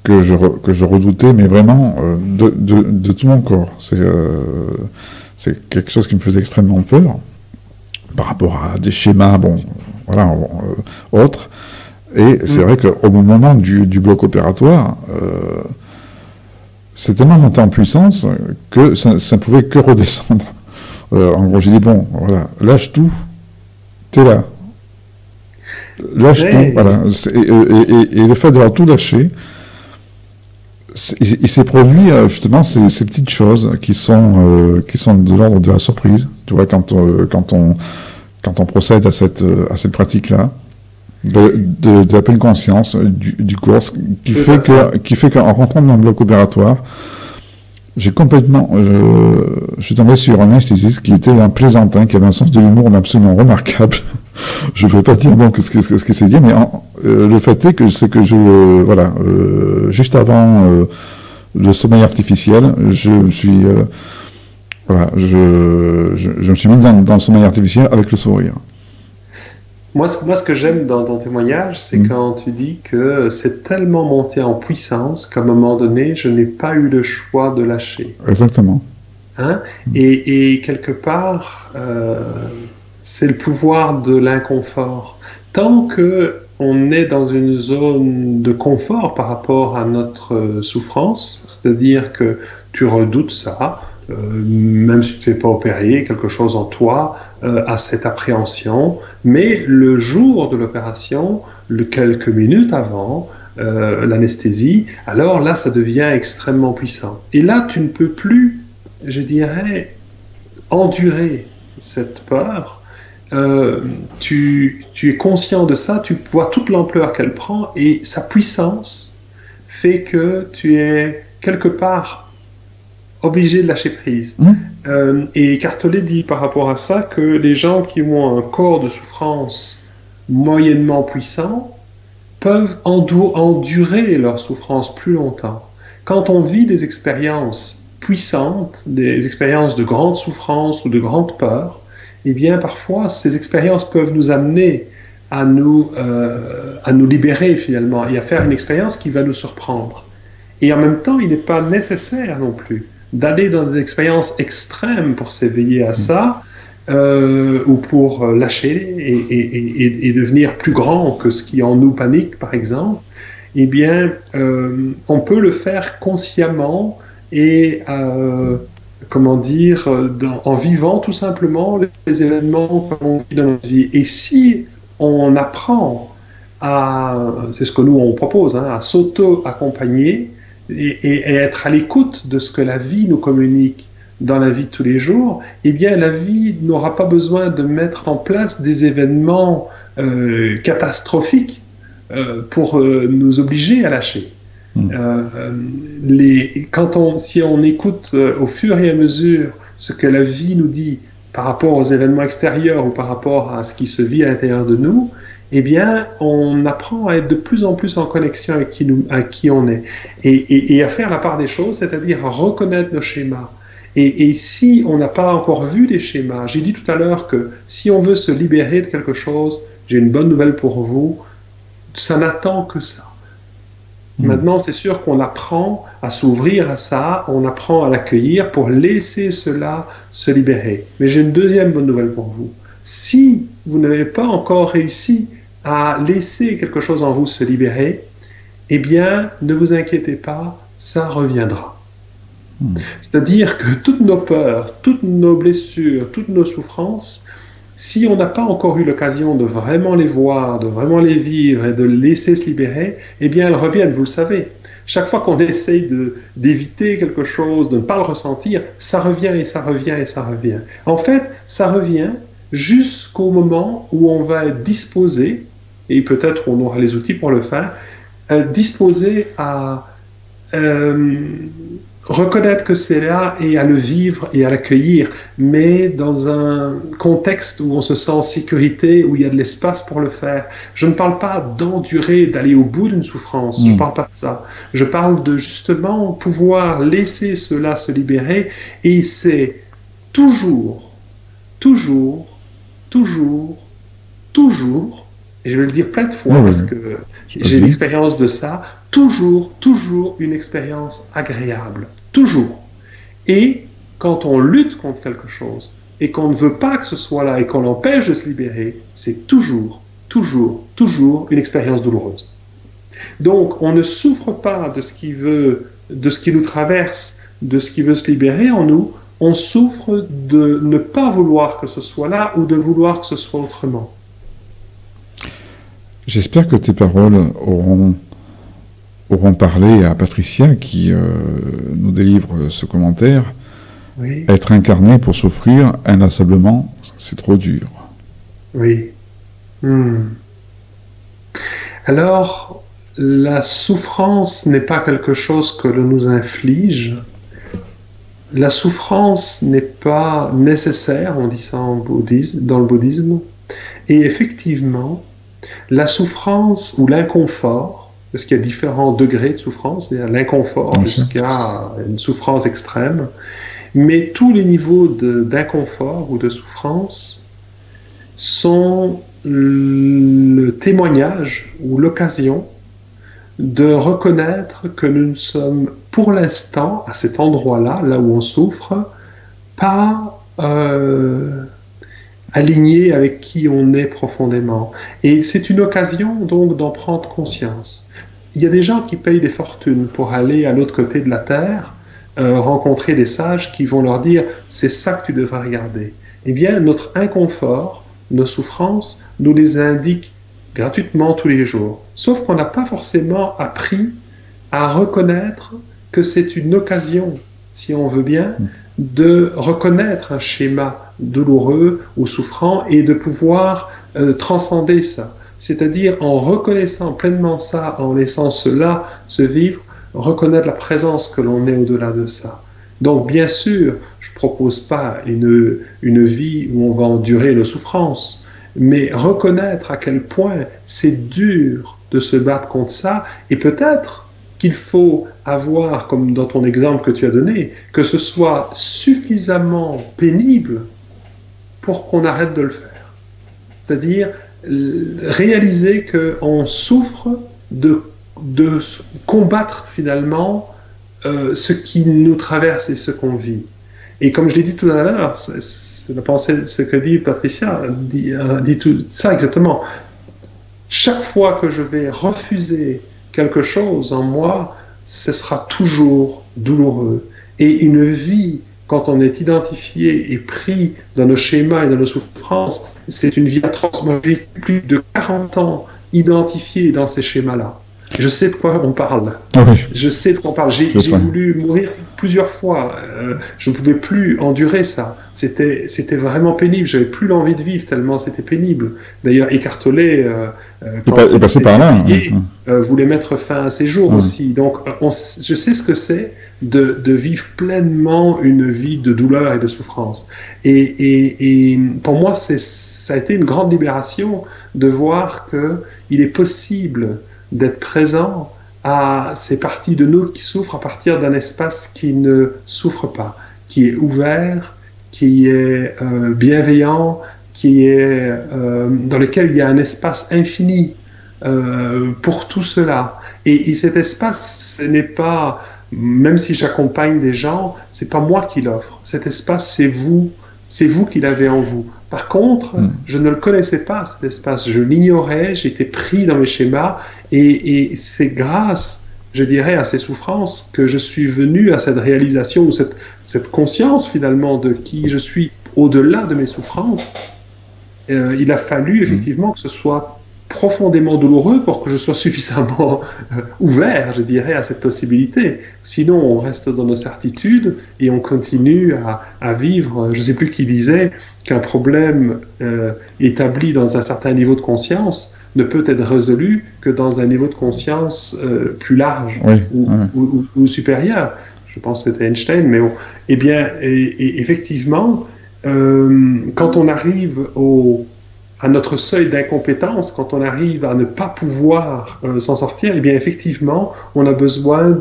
que je redoutais, mais vraiment de tout mon corps. C'est quelque chose qui me faisait extrêmement peur par rapport à des schémas, voilà, autres. Et c'est vrai qu'au moment du bloc opératoire, c'est tellement monté en puissance que ça ne pouvait que redescendre. En gros, j'ai dit, bon, voilà, lâche tout, t'es là. Lâche tout, voilà. Et le fait d'avoir tout lâché, il s'est produit justement ces petites choses qui sont de l'ordre de la surprise. Tu vois, quand on procède à cette pratique-là, de la pleine conscience du corps, qui fait qu'en rentrant dans le bloc opératoire, je suis tombé sur un anesthésiste qui était un plaisantin, qui avait un sens de l'humour absolument remarquable. Je ne vais pas dire donc ce qu'il s'est dit, mais le fait est que juste avant le sommeil artificiel, je me suis mis dans le sommeil artificiel avec le sourire. Moi, ce que j'aime dans ton témoignage, c'est quand tu dis que c'est tellement monté en puissance qu'à un moment donné, je n'ai pas eu le choix de lâcher. Exactement. Hein? Et quelque part, c'est le pouvoir de l'inconfort. Tant qu'on est dans une zone de confort par rapport à notre souffrance, c'est-à-dire que tu redoutes ça, même si tu ne fais pas opérer, quelque chose en toi a cette appréhension, mais le jour de l'opération, quelques minutes avant l'anesthésie, alors là, ça devient extrêmement puissant. Et là, tu ne peux plus, je dirais, endurer cette peur. Tu es conscient de ça, tu vois toute l'ampleur qu'elle prend, et sa puissance fait que tu es quelque part obligé de lâcher prise. Et Cartolé dit par rapport à ça que les gens qui ont un corps de souffrance moyennement puissant peuvent endurer leur souffrance plus longtemps. Quand on vit des expériences puissantes, des expériences de grande souffrance ou de grande peur, eh bien parfois ces expériences peuvent nous amener à nous libérer finalement et à faire une expérience qui va nous surprendre. Et en même temps, il n'est pas nécessaire non plus d'aller dans des expériences extrêmes pour s'éveiller à ça, ou pour lâcher et devenir plus grand que ce qui en nous panique, par exemple. Eh bien, on peut le faire consciemment et, en vivant tout simplement les événements qu'on vit dans notre vie. Et si on apprend c'est ce que nous on propose, hein, à s'auto-accompagner et être à l'écoute de ce que la vie nous communique dans la vie de tous les jours, eh bien la vie n'aura pas besoin de mettre en place des événements catastrophiques pour nous obliger à lâcher. Si on écoute au fur et à mesure ce que la vie nous dit par rapport aux événements extérieurs ou par rapport à ce qui se vit à l'intérieur de nous, eh bien, on apprend à être de plus en plus en connexion avec qui on est et à faire la part des choses, c'est-à-dire à reconnaître nos schémas. Et si on n'a pas encore vu les schémas, j'ai dit tout à l'heure que si on veut se libérer de quelque chose, j'ai une bonne nouvelle pour vous, ça n'attend que ça. Maintenant, c'est sûr qu'on apprend à s'ouvrir à ça, on apprend à l'accueillir pour laisser cela se libérer. Mais j'ai une deuxième bonne nouvelle pour vous. Si vous n'avez pas encore réussi à laisser quelque chose en vous se libérer, eh bien, ne vous inquiétez pas, ça reviendra. C'est-à-dire que toutes nos peurs, toutes nos blessures, toutes nos souffrances, si on n'a pas encore eu l'occasion de vraiment les voir, de vraiment les vivre et de les laisser se libérer, eh bien elles reviennent, vous le savez. Chaque fois qu'on essaye d'éviter quelque chose, de ne pas le ressentir, ça revient et ça revient et ça revient. En fait, ça revient jusqu'au moment où on va être disposé, et peut-être on aura les outils pour le faire, disposé à reconnaître que c'est là et à le vivre et à l'accueillir, mais dans un contexte où on se sent en sécurité, où il y a de l'espace pour le faire. Je ne parle pas d'endurer, d'aller au bout d'une souffrance, je ne parle pas de ça. Je parle de justement pouvoir laisser cela se libérer, et c'est toujours, toujours, toujours, toujours, et je vais le dire plein de fois parce que j'ai l'expérience de ça, toujours, toujours une expérience agréable. Toujours. Et quand on lutte contre quelque chose et qu'on ne veut pas que ce soit là et qu'on l'empêche de se libérer, c'est toujours, toujours, toujours une expérience douloureuse. Donc, on ne souffre pas de ce qui nous traverse, de ce qui veut se libérer en nous. On souffre de ne pas vouloir que ce soit là ou de vouloir que ce soit autrement. J'espère que tes paroles auront parlé à Patricia qui nous délivre ce commentaire. Oui. Être incarné pour souffrir inlassablement, c'est trop dur. Oui. Alors, la souffrance n'est pas quelque chose que l'on nous inflige. La souffrance n'est pas nécessaire, on dit ça dans le bouddhisme. Et effectivement, la souffrance ou l'inconfort, parce qu'il y a différents degrés de souffrance, il y a l'inconfort jusqu'à une souffrance extrême, mais tous les niveaux d'inconfort ou de souffrance sont le témoignage ou l'occasion de reconnaître que nous ne sommes pour l'instant, à cet endroit-là, là où on souffre, pas alignés avec qui on est profondément. Et c'est une occasion donc d'en prendre conscience. Il y a des gens qui payent des fortunes pour aller à l'autre côté de la terre, rencontrer des sages qui vont leur dire « c'est ça que tu devrais regarder ». Eh bien, notre inconfort, nos souffrances, nous les indiquent gratuitement tous les jours. Sauf qu'on n'a pas forcément appris à reconnaître que c'est une occasion, si on veut bien, de reconnaître un schéma douloureux ou souffrant et de pouvoir transcender ça. C'est-à-dire en reconnaissant pleinement ça, en laissant cela se vivre, reconnaître la présence que l'on est au-delà de ça. Donc bien sûr, je ne propose pas une vie où on va endurer nos souffrances, mais reconnaître à quel point c'est dur de se battre contre ça, et peut-être qu'il faut avoir, comme dans ton exemple que tu as donné, que ce soit suffisamment pénible pour qu'on arrête de le faire. C'est-à-dire réaliser qu'on souffre de combattre finalement ce qui nous traverse et ce qu'on vit. Et comme je l'ai dit tout à l'heure, c'est la pensée, ce que dit Patricia, dit tout ça exactement. Chaque fois que je vais refuser quelque chose en moi, ce sera toujours douloureux. Et une vie, quand on est identifié et pris dans nos schémas et dans nos souffrances, c'est une vie atroce. Moi, j'ai vécu plus de 40 ans identifié dans ces schémas-là. Je sais de quoi on parle. Ah oui. Je sais de quoi on parle. J'ai voulu mourir plusieurs fois. Je ne pouvais plus endurer ça. C'était vraiment pénible. J'avais plus l'envie de vivre tellement c'était pénible. D'ailleurs, Eckhart Tolle, quand est passé par là. voulait mettre fin à ses jours aussi. Donc, je sais ce que c'est de vivre pleinement une vie de douleur et de souffrance. Et pour moi, ça a été une grande libération de voir qu'il est possible d'être présent à ces parties de nous qui souffrent à partir d'un espace qui ne souffre pas, qui est ouvert, qui est bienveillant, qui est dans lequel il y a un espace infini pour tout cela. Et cet espace, ce n'est pas, même si j'accompagne des gens, c'est pas moi qui l'offre. Cet espace, c'est vous qui l'avez en vous. Par contre, je ne le connaissais pas, cet espace. Je l'ignorais, j'étais pris dans mes schémas, et c'est grâce, je dirais, à ces souffrances que je suis venu à cette réalisation, ou cette conscience finalement de qui je suis au-delà de mes souffrances. Il a fallu effectivement que ce soit profondément douloureux pour que je sois suffisamment ouvert, je dirais, à cette possibilité. Sinon, on reste dans nos certitudes et on continue à vivre. Je ne sais plus qui disait qu'un problème établi dans un certain niveau de conscience ne peut être résolu que dans un niveau de conscience plus large ou supérieur. Je pense que c'était Einstein, mais bon. Eh bien, effectivement, quand on arrive à notre seuil d'incompétence, quand on arrive à ne pas pouvoir s'en sortir, eh bien effectivement, on a besoin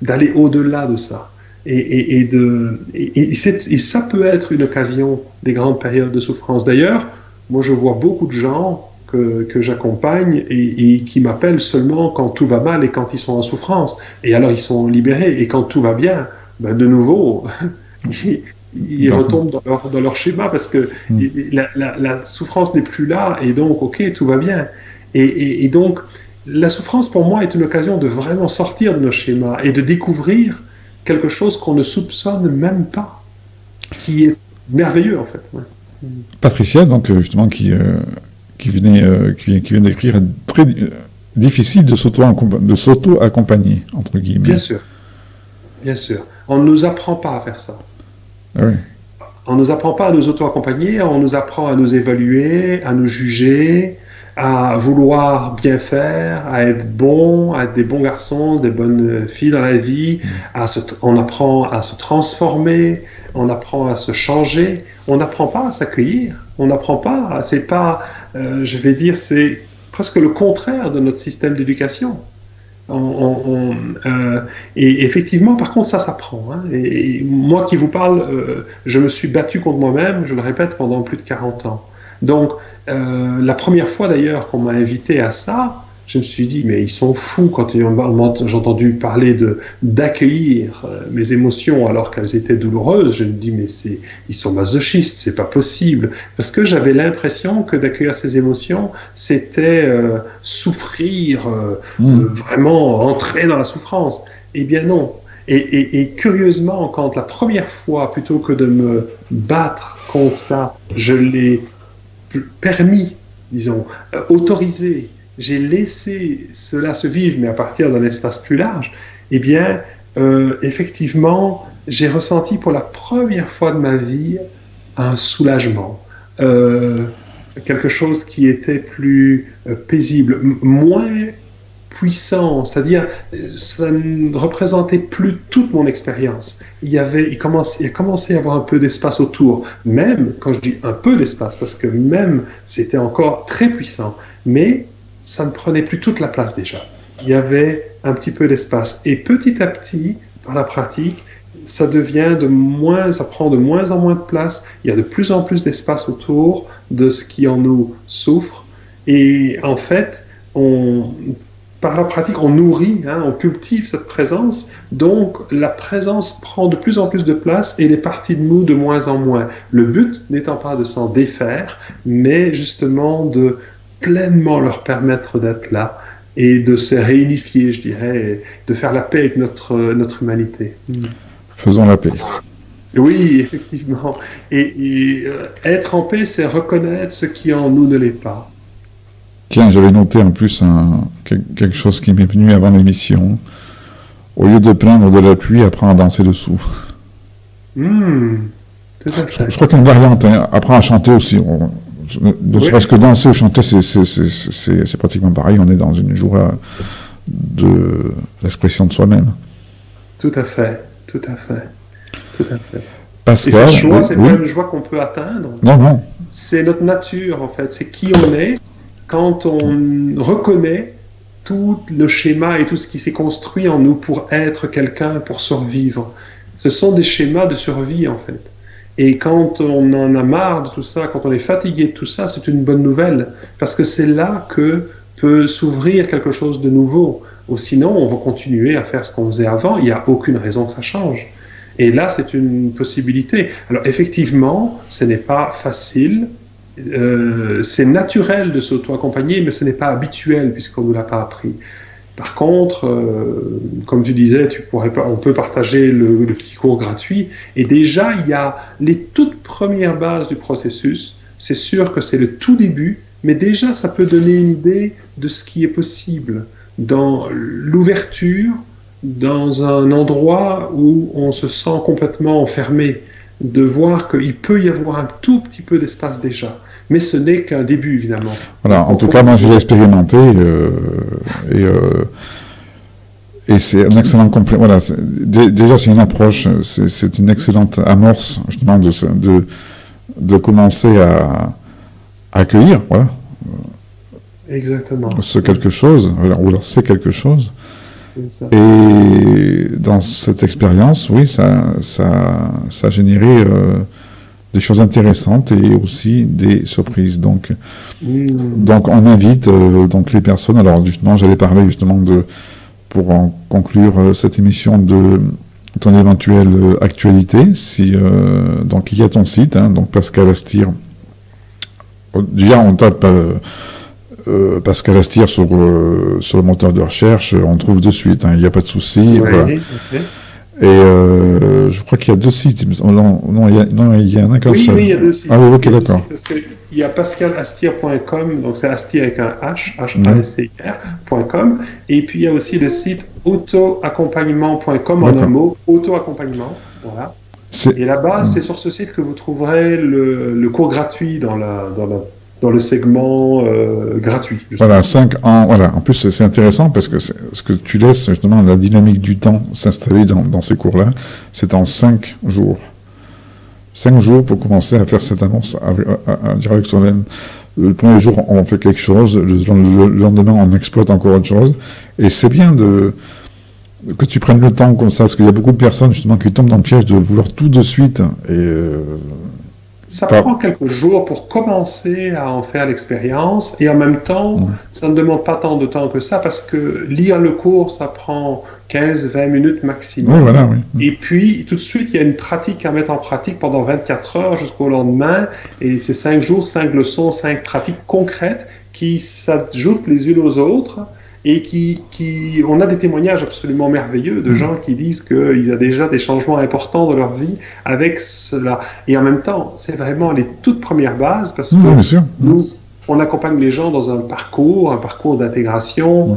d'aller au-delà de ça. Et ça peut être une occasion des grandes périodes de souffrance. D'ailleurs, moi je vois beaucoup de gens que j'accompagne et qui m'appellent seulement quand tout va mal et quand ils sont en souffrance. Et alors ils sont libérés. Et quand tout va bien, ben de nouveau... ils retombent dans leur schéma parce que la souffrance n'est plus là et donc, ok, tout va bien. Et donc, la souffrance, pour moi, est une occasion de vraiment sortir de nos schémas et de découvrir quelque chose qu'on ne soupçonne même pas, qui est merveilleux, en fait. Ouais. Patricia, donc, justement, qui vient d'écrire, très difficile de s'auto-accompagner, entre guillemets. Bien sûr. Bien sûr. On ne nous apprend pas à faire ça. Oui. On ne nous apprend pas à nous auto-accompagner, on nous apprend à nous évaluer, à nous juger, à vouloir bien faire, à être bon, à être des bons garçons, des bonnes filles dans la vie. On apprend à se transformer, on apprend à se changer. On n'apprend pas à s'accueillir. On n'apprend pas. C'est pas, je vais dire, c'est presque le contraire de notre système d'éducation. Et effectivement, par contre, ça s'apprend. Hein. Et moi qui vous parle, je me suis battu contre moi-même, je le répète, pendant plus de 40 ans. Donc, la première fois d'ailleurs qu'on m'a invité à ça, je me suis dit, mais ils sont fous quand j'ai entendu parler d'accueillir mes émotions alors qu'elles étaient douloureuses. Je me dis, mais ils sont masochistes, c'est pas possible. Parce que j'avais l'impression que d'accueillir ces émotions, c'était souffrir, vraiment entrer dans la souffrance. Eh bien non. Et curieusement, quand la première fois, plutôt que de me battre contre ça, je l'ai permis, disons, autorisé, j'ai laissé cela se vivre, mais à partir d'un espace plus large, eh bien, effectivement, j'ai ressenti pour la première fois de ma vie un soulagement, quelque chose qui était plus paisible, moins puissant, c'est-à-dire ça ne représentait plus toute mon expérience. Il a commencé à y avoir un peu d'espace autour, même quand je dis un peu d'espace, parce que même c'était encore très puissant, mais ça ne prenait plus toute la place déjà. Il y avait un petit peu d'espace. Et petit à petit, par la pratique, ça prend de moins en moins de place. Il y a de plus en plus d'espace autour de ce qui en nous souffre. Et en fait, par la pratique, on nourrit, on cultive cette présence. Donc, la présence prend de plus en plus de place et les parties de nous de moins en moins. Le but n'étant pas de s'en défaire, mais justement de pleinement leur permettre d'être là et de se réunifier, je dirais, de faire la paix avec notre humanité. Faisons la paix. Oui, effectivement. Et être en paix, c'est reconnaître ce qui en nous ne l'est pas. Tiens, j'avais noté en plus quelque chose qui m'est venu avant l'émission. Au lieu de plaindre de la pluie, apprends à danser dessous. Tout à fait. Je crois qu'il y a une variante, hein. Apprends à chanter aussi. Ne serait-ce que danser ou chanter, c'est pratiquement pareil. On est dans une joie de l'expression de soi-même. Tout à fait, tout à fait, tout à fait. Pascal, et cette joie, c'est pas une joie qu'on peut atteindre. Non, non. C'est notre nature, en fait. C'est qui on est quand on reconnaît tout le schéma et tout ce qui s'est construit en nous pour être quelqu'un, pour survivre. Ce sont des schémas de survie, en fait. Et quand on en a marre de tout ça, quand on est fatigué de tout ça, c'est une bonne nouvelle. Parce que c'est là que peut s'ouvrir quelque chose de nouveau. Ou sinon, on va continuer à faire ce qu'on faisait avant. Il n'y a aucune raison que ça change. Et là, c'est une possibilité. Alors, effectivement, ce n'est pas facile. C'est naturel de s'auto-accompagner, mais ce n'est pas habituel puisqu'on ne nous l'a pas appris. Par contre, comme tu disais, on peut partager le petit cours gratuit. Et déjà, il y a les toutes premières bases du processus. C'est sûr que c'est le tout début, mais déjà, ça peut donner une idée de ce qui est possible dans l'ouverture, dans un endroit où on se sent complètement enfermé, de voir qu'il peut y avoir un tout petit peu d'espace déjà. Mais ce n'est qu'un début, évidemment. Voilà, en tout cas, moi, je l'ai expérimenté et c'est un excellent complément. Voilà, déjà, c'est une approche, c'est une excellente amorce, justement, de commencer à accueillir, voilà. Exactement. Ce quelque chose, ou alors c'est quelque chose. Et dans cette expérience, oui, ça a généré des choses intéressantes et aussi des surprises. Donc on invite donc les personnes. Alors justement, j'allais parler justement pour en conclure cette émission de ton éventuelle actualité. Donc il y a ton site, hein, donc Pascal Astir. Déjà on tape Pascal Astir sur le moteur de recherche, on trouve de suite, hein, il n'y a pas de souci. Oui, voilà. okay. Et je crois qu'il y a deux sites. Non, il y en a qu'un seul. Oui, il y a deux sites. Ah oui, ok, d'accord. Parce qu'il y a pascalastir.com, donc c'est Astir avec un H, H-A-S-T-I-R.com, et puis il y a aussi le site autoaccompagnement.com en un mot, autoaccompagnement, voilà. Et là-bas, c'est sur ce site que vous trouverez le cours gratuit dans le segment gratuit. Justement. Voilà, voilà. En plus, c'est intéressant parce que ce que tu laisses justement la dynamique du temps s'installer dans ces cours-là, c'est en 5 jours. 5 jours pour commencer à faire cette annonce à dire avec soi-même. Le premier jour, on fait quelque chose, le lendemain, on exploite encore autre chose. Et c'est bien que tu prennes le temps comme ça, parce qu'il y a beaucoup de personnes justement qui tombent dans le piège de vouloir tout de suite. Ça prend quelques jours pour commencer à en faire l'expérience et en même temps, ça ne demande pas tant de temps que ça parce que lire le cours, ça prend 15-20 minutes maximum. Oui, voilà, oui. Et puis, tout de suite, il y a une pratique à mettre en pratique pendant 24 heures jusqu'au lendemain et c'est 5 jours, 5 leçons, 5 pratiques concrètes qui s'ajoutent les unes aux autres. Et on a des témoignages absolument merveilleux de gens qui disent qu'il y a déjà des changements importants dans leur vie avec cela. Et en même temps, c'est vraiment les toutes premières bases parce que nous, on accompagne les gens dans un parcours d'intégration.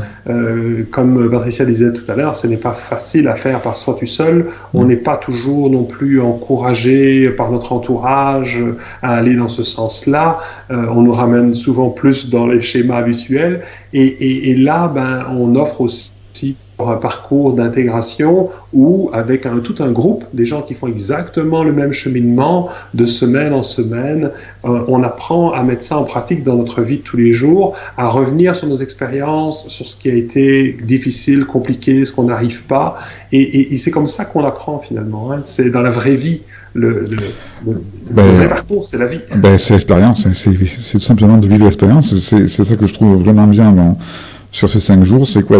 Comme Patricia disait tout à l'heure, ce n'est pas facile à faire par soi tout seul. On n'est pas toujours non plus encouragé par notre entourage à aller dans ce sens-là. On nous ramène souvent plus dans les schémas habituels. Et là, on offre aussi un parcours d'intégration où, avec tout un groupe, des gens qui font exactement le même cheminement de semaine en semaine, on apprend à mettre ça en pratique dans notre vie de tous les jours, à revenir sur nos expériences, sur ce qui a été difficile, compliqué, ce qu'on n'arrive pas. Et c'est comme ça qu'on apprend finalement. Hein. C'est dans la vraie vie. Le vrai parcours, c'est la vie. C'est l'expérience. C'est tout simplement de vivre l'expérience. C'est ça que je trouve vraiment bien sur ces 5 jours. C'est quoi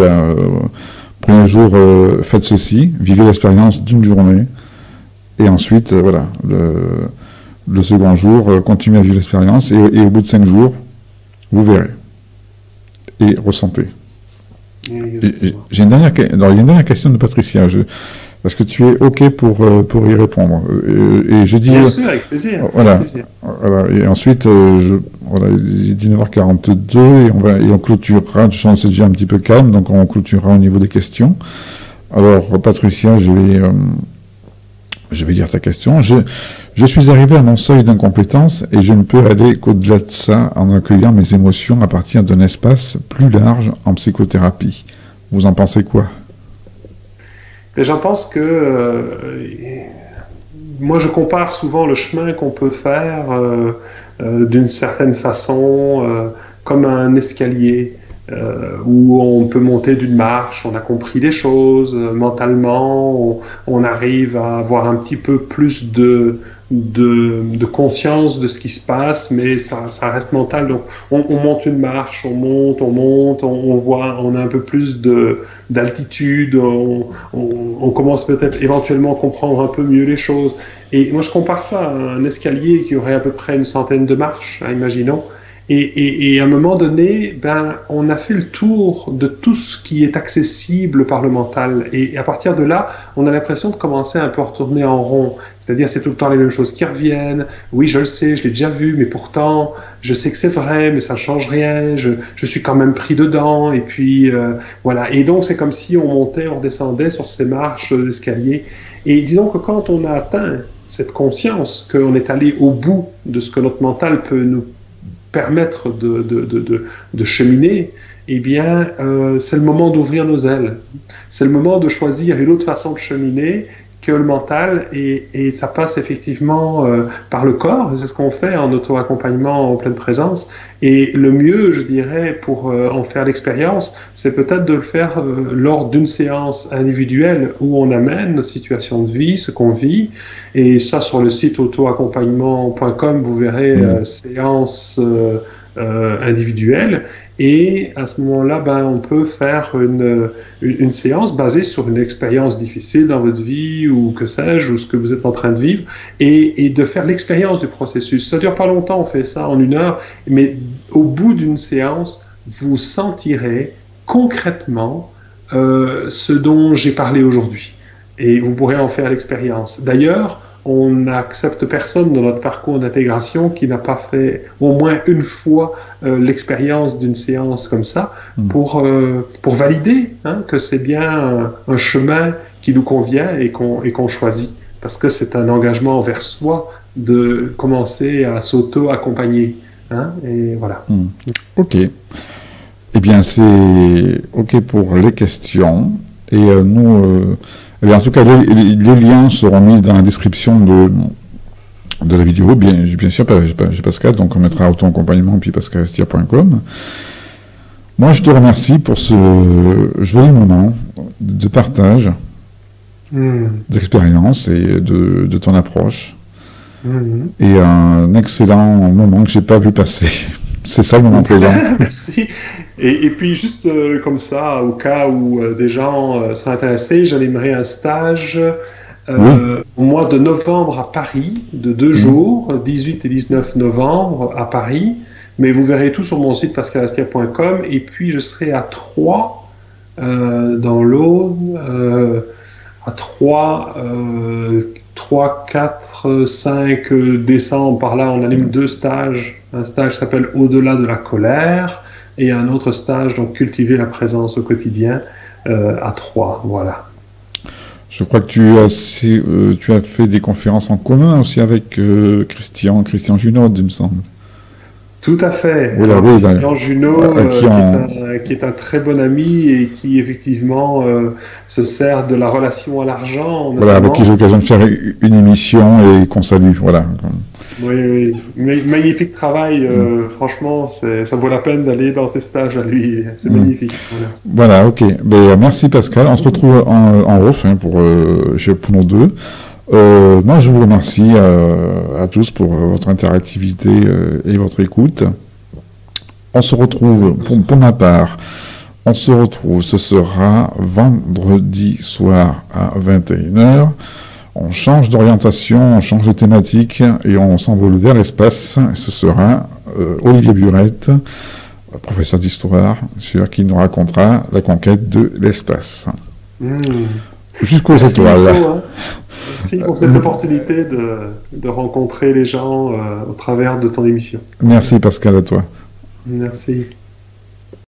premier jour, faites ceci, vivez l'expérience d'une journée. Et ensuite, voilà, le second jour, continuez à vivre l'expérience. Et au bout de 5 jours, vous verrez. Et ressentez. J'ai une dernière question de Patricia. Est-ce que tu es OK pour y répondre? Et je dis... Bien sûr, avec plaisir. Voilà. Avec plaisir. Voilà. Et ensuite, voilà, il est 19h42 et on clôturera. Je sens que c'est déjà un petit peu calme, donc on clôturera au niveau des questions. Alors, Patricia, je vais lire ta question. Je suis arrivé à mon seuil d'incompétence et je ne peux aller qu'au-delà de ça en accueillant mes émotions à partir d'un espace plus large en psychothérapie. Vous en pensez quoi? Et j'en pense que moi je compare souvent le chemin qu'on peut faire d'une certaine façon comme un escalier où on peut monter d'une marche, on a compris des choses mentalement, on arrive à avoir un petit peu plus de conscience de ce qui se passe, mais ça reste mental. Donc on monte une marche, on monte, on voit, on a un peu plus d'altitude, on commence peut-être éventuellement à comprendre un peu mieux les choses. Et moi je compare ça à un escalier qui aurait à peu près une centaine de marches, hein, imaginons. Et à un moment donné, ben, on a fait le tour de tout ce qui est accessible par le mental. Et à partir de là, on a l'impression de commencer un peu à retourner en rond. C'est-à-dire, c'est tout le temps les mêmes choses qui reviennent. Oui, je le sais, je l'ai déjà vu, mais pourtant, je sais que c'est vrai, mais ça ne change rien. Je suis quand même pris dedans. Et puis, voilà. Et donc, c'est comme si on montait, on redescendait sur ces marches d'escalier. Et disons que quand on a atteint cette conscience, qu'on est allé au bout de ce que notre mental peut nous permettre de cheminer, eh bien, c'est le moment d'ouvrir nos ailes. C'est le moment de choisir une autre façon de cheminer que le mental, et ça passe effectivement par le corps. C'est ce qu'on fait en auto-accompagnement en pleine présence. Et le mieux, je dirais, pour en faire l'expérience, c'est peut-être de le faire lors d'une séance individuelle où on amène notre situation de vie, ce qu'on vit. Et ça, sur le site autoaccompagnement.com, vous verrez séance individuelle. Et à ce moment-là, ben, on peut faire une séance basée sur une expérience difficile dans votre vie, ou que sais-je, ou ce que vous êtes en train de vivre, et de faire l'expérience du processus. Ça dure pas longtemps, on fait ça en 1 heure, mais au bout d'une séance, vous sentirez concrètement ce dont j'ai parlé aujourd'hui. Et vous pourrez en faire l'expérience. D'ailleurs, on n'accepte personne dans notre parcours d'intégration qui n'a pas fait au moins une fois l'expérience d'une séance comme ça pour valider que c'est bien un chemin qui nous convient et qu'on choisit. Parce que c'est un engagement envers soi de commencer à s'auto-accompagner. Hein, et voilà. OK. Eh bien, c'est OK pour les questions. Et nous... Eh bien, en tout cas, les liens seront mis dans la description de la vidéo, bien sûr, chez Pascal, donc on mettra auto-accompagnement puis pascalestia.com. Moi, je te remercie pour ce joli moment de partage, d'expérience et de ton approche. Et un excellent moment que je n'ai pas vu passer. C'est ça le moment présent. Merci. Et puis juste comme ça, au cas où des gens sont intéressés, j'animerai un stage au mois de novembre à Paris, de 2 jours, 18 et 19 novembre à Paris. Mais vous verrez tout sur mon site pascalestia.com. Et puis je serai à Troyes, dans l'Aube, à Troyes, 3, 4, 5 décembre, par là, on anime 2 stages. Un stage qui s'appelle Au-delà de la colère et un autre stage, donc Cultiver la présence au quotidien, à Troyes. Voilà. Je crois que tu as fait des conférences en commun aussi avec Christian Junod, il me semble. Tout à fait. Christian Junod, qui est un très bon ami et qui effectivement se sert de la relation à l'argent. Voilà, avec qui j'ai l'occasion de faire une émission et qu'on salue. Voilà. Oui. Magnifique travail. Franchement, ça vaut la peine d'aller dans ces stages à lui. C'est magnifique. Voilà, OK. Merci Pascal. On se retrouve en off pour nous deux. Moi, je vous remercie à tous pour votre interactivité et votre écoute. On se retrouve, pour ma part, ce sera vendredi soir à 21h. On change d'orientation, on change de thématique et on s'envole vers l'espace. Ce sera Olivier Burette, professeur d'histoire, qui nous racontera la conquête de l'espace. Jusqu'aux Merci étoiles. Nico, hein. Merci pour cette opportunité de rencontrer les gens au travers de ton émission. Merci Pascal, à toi. Merci.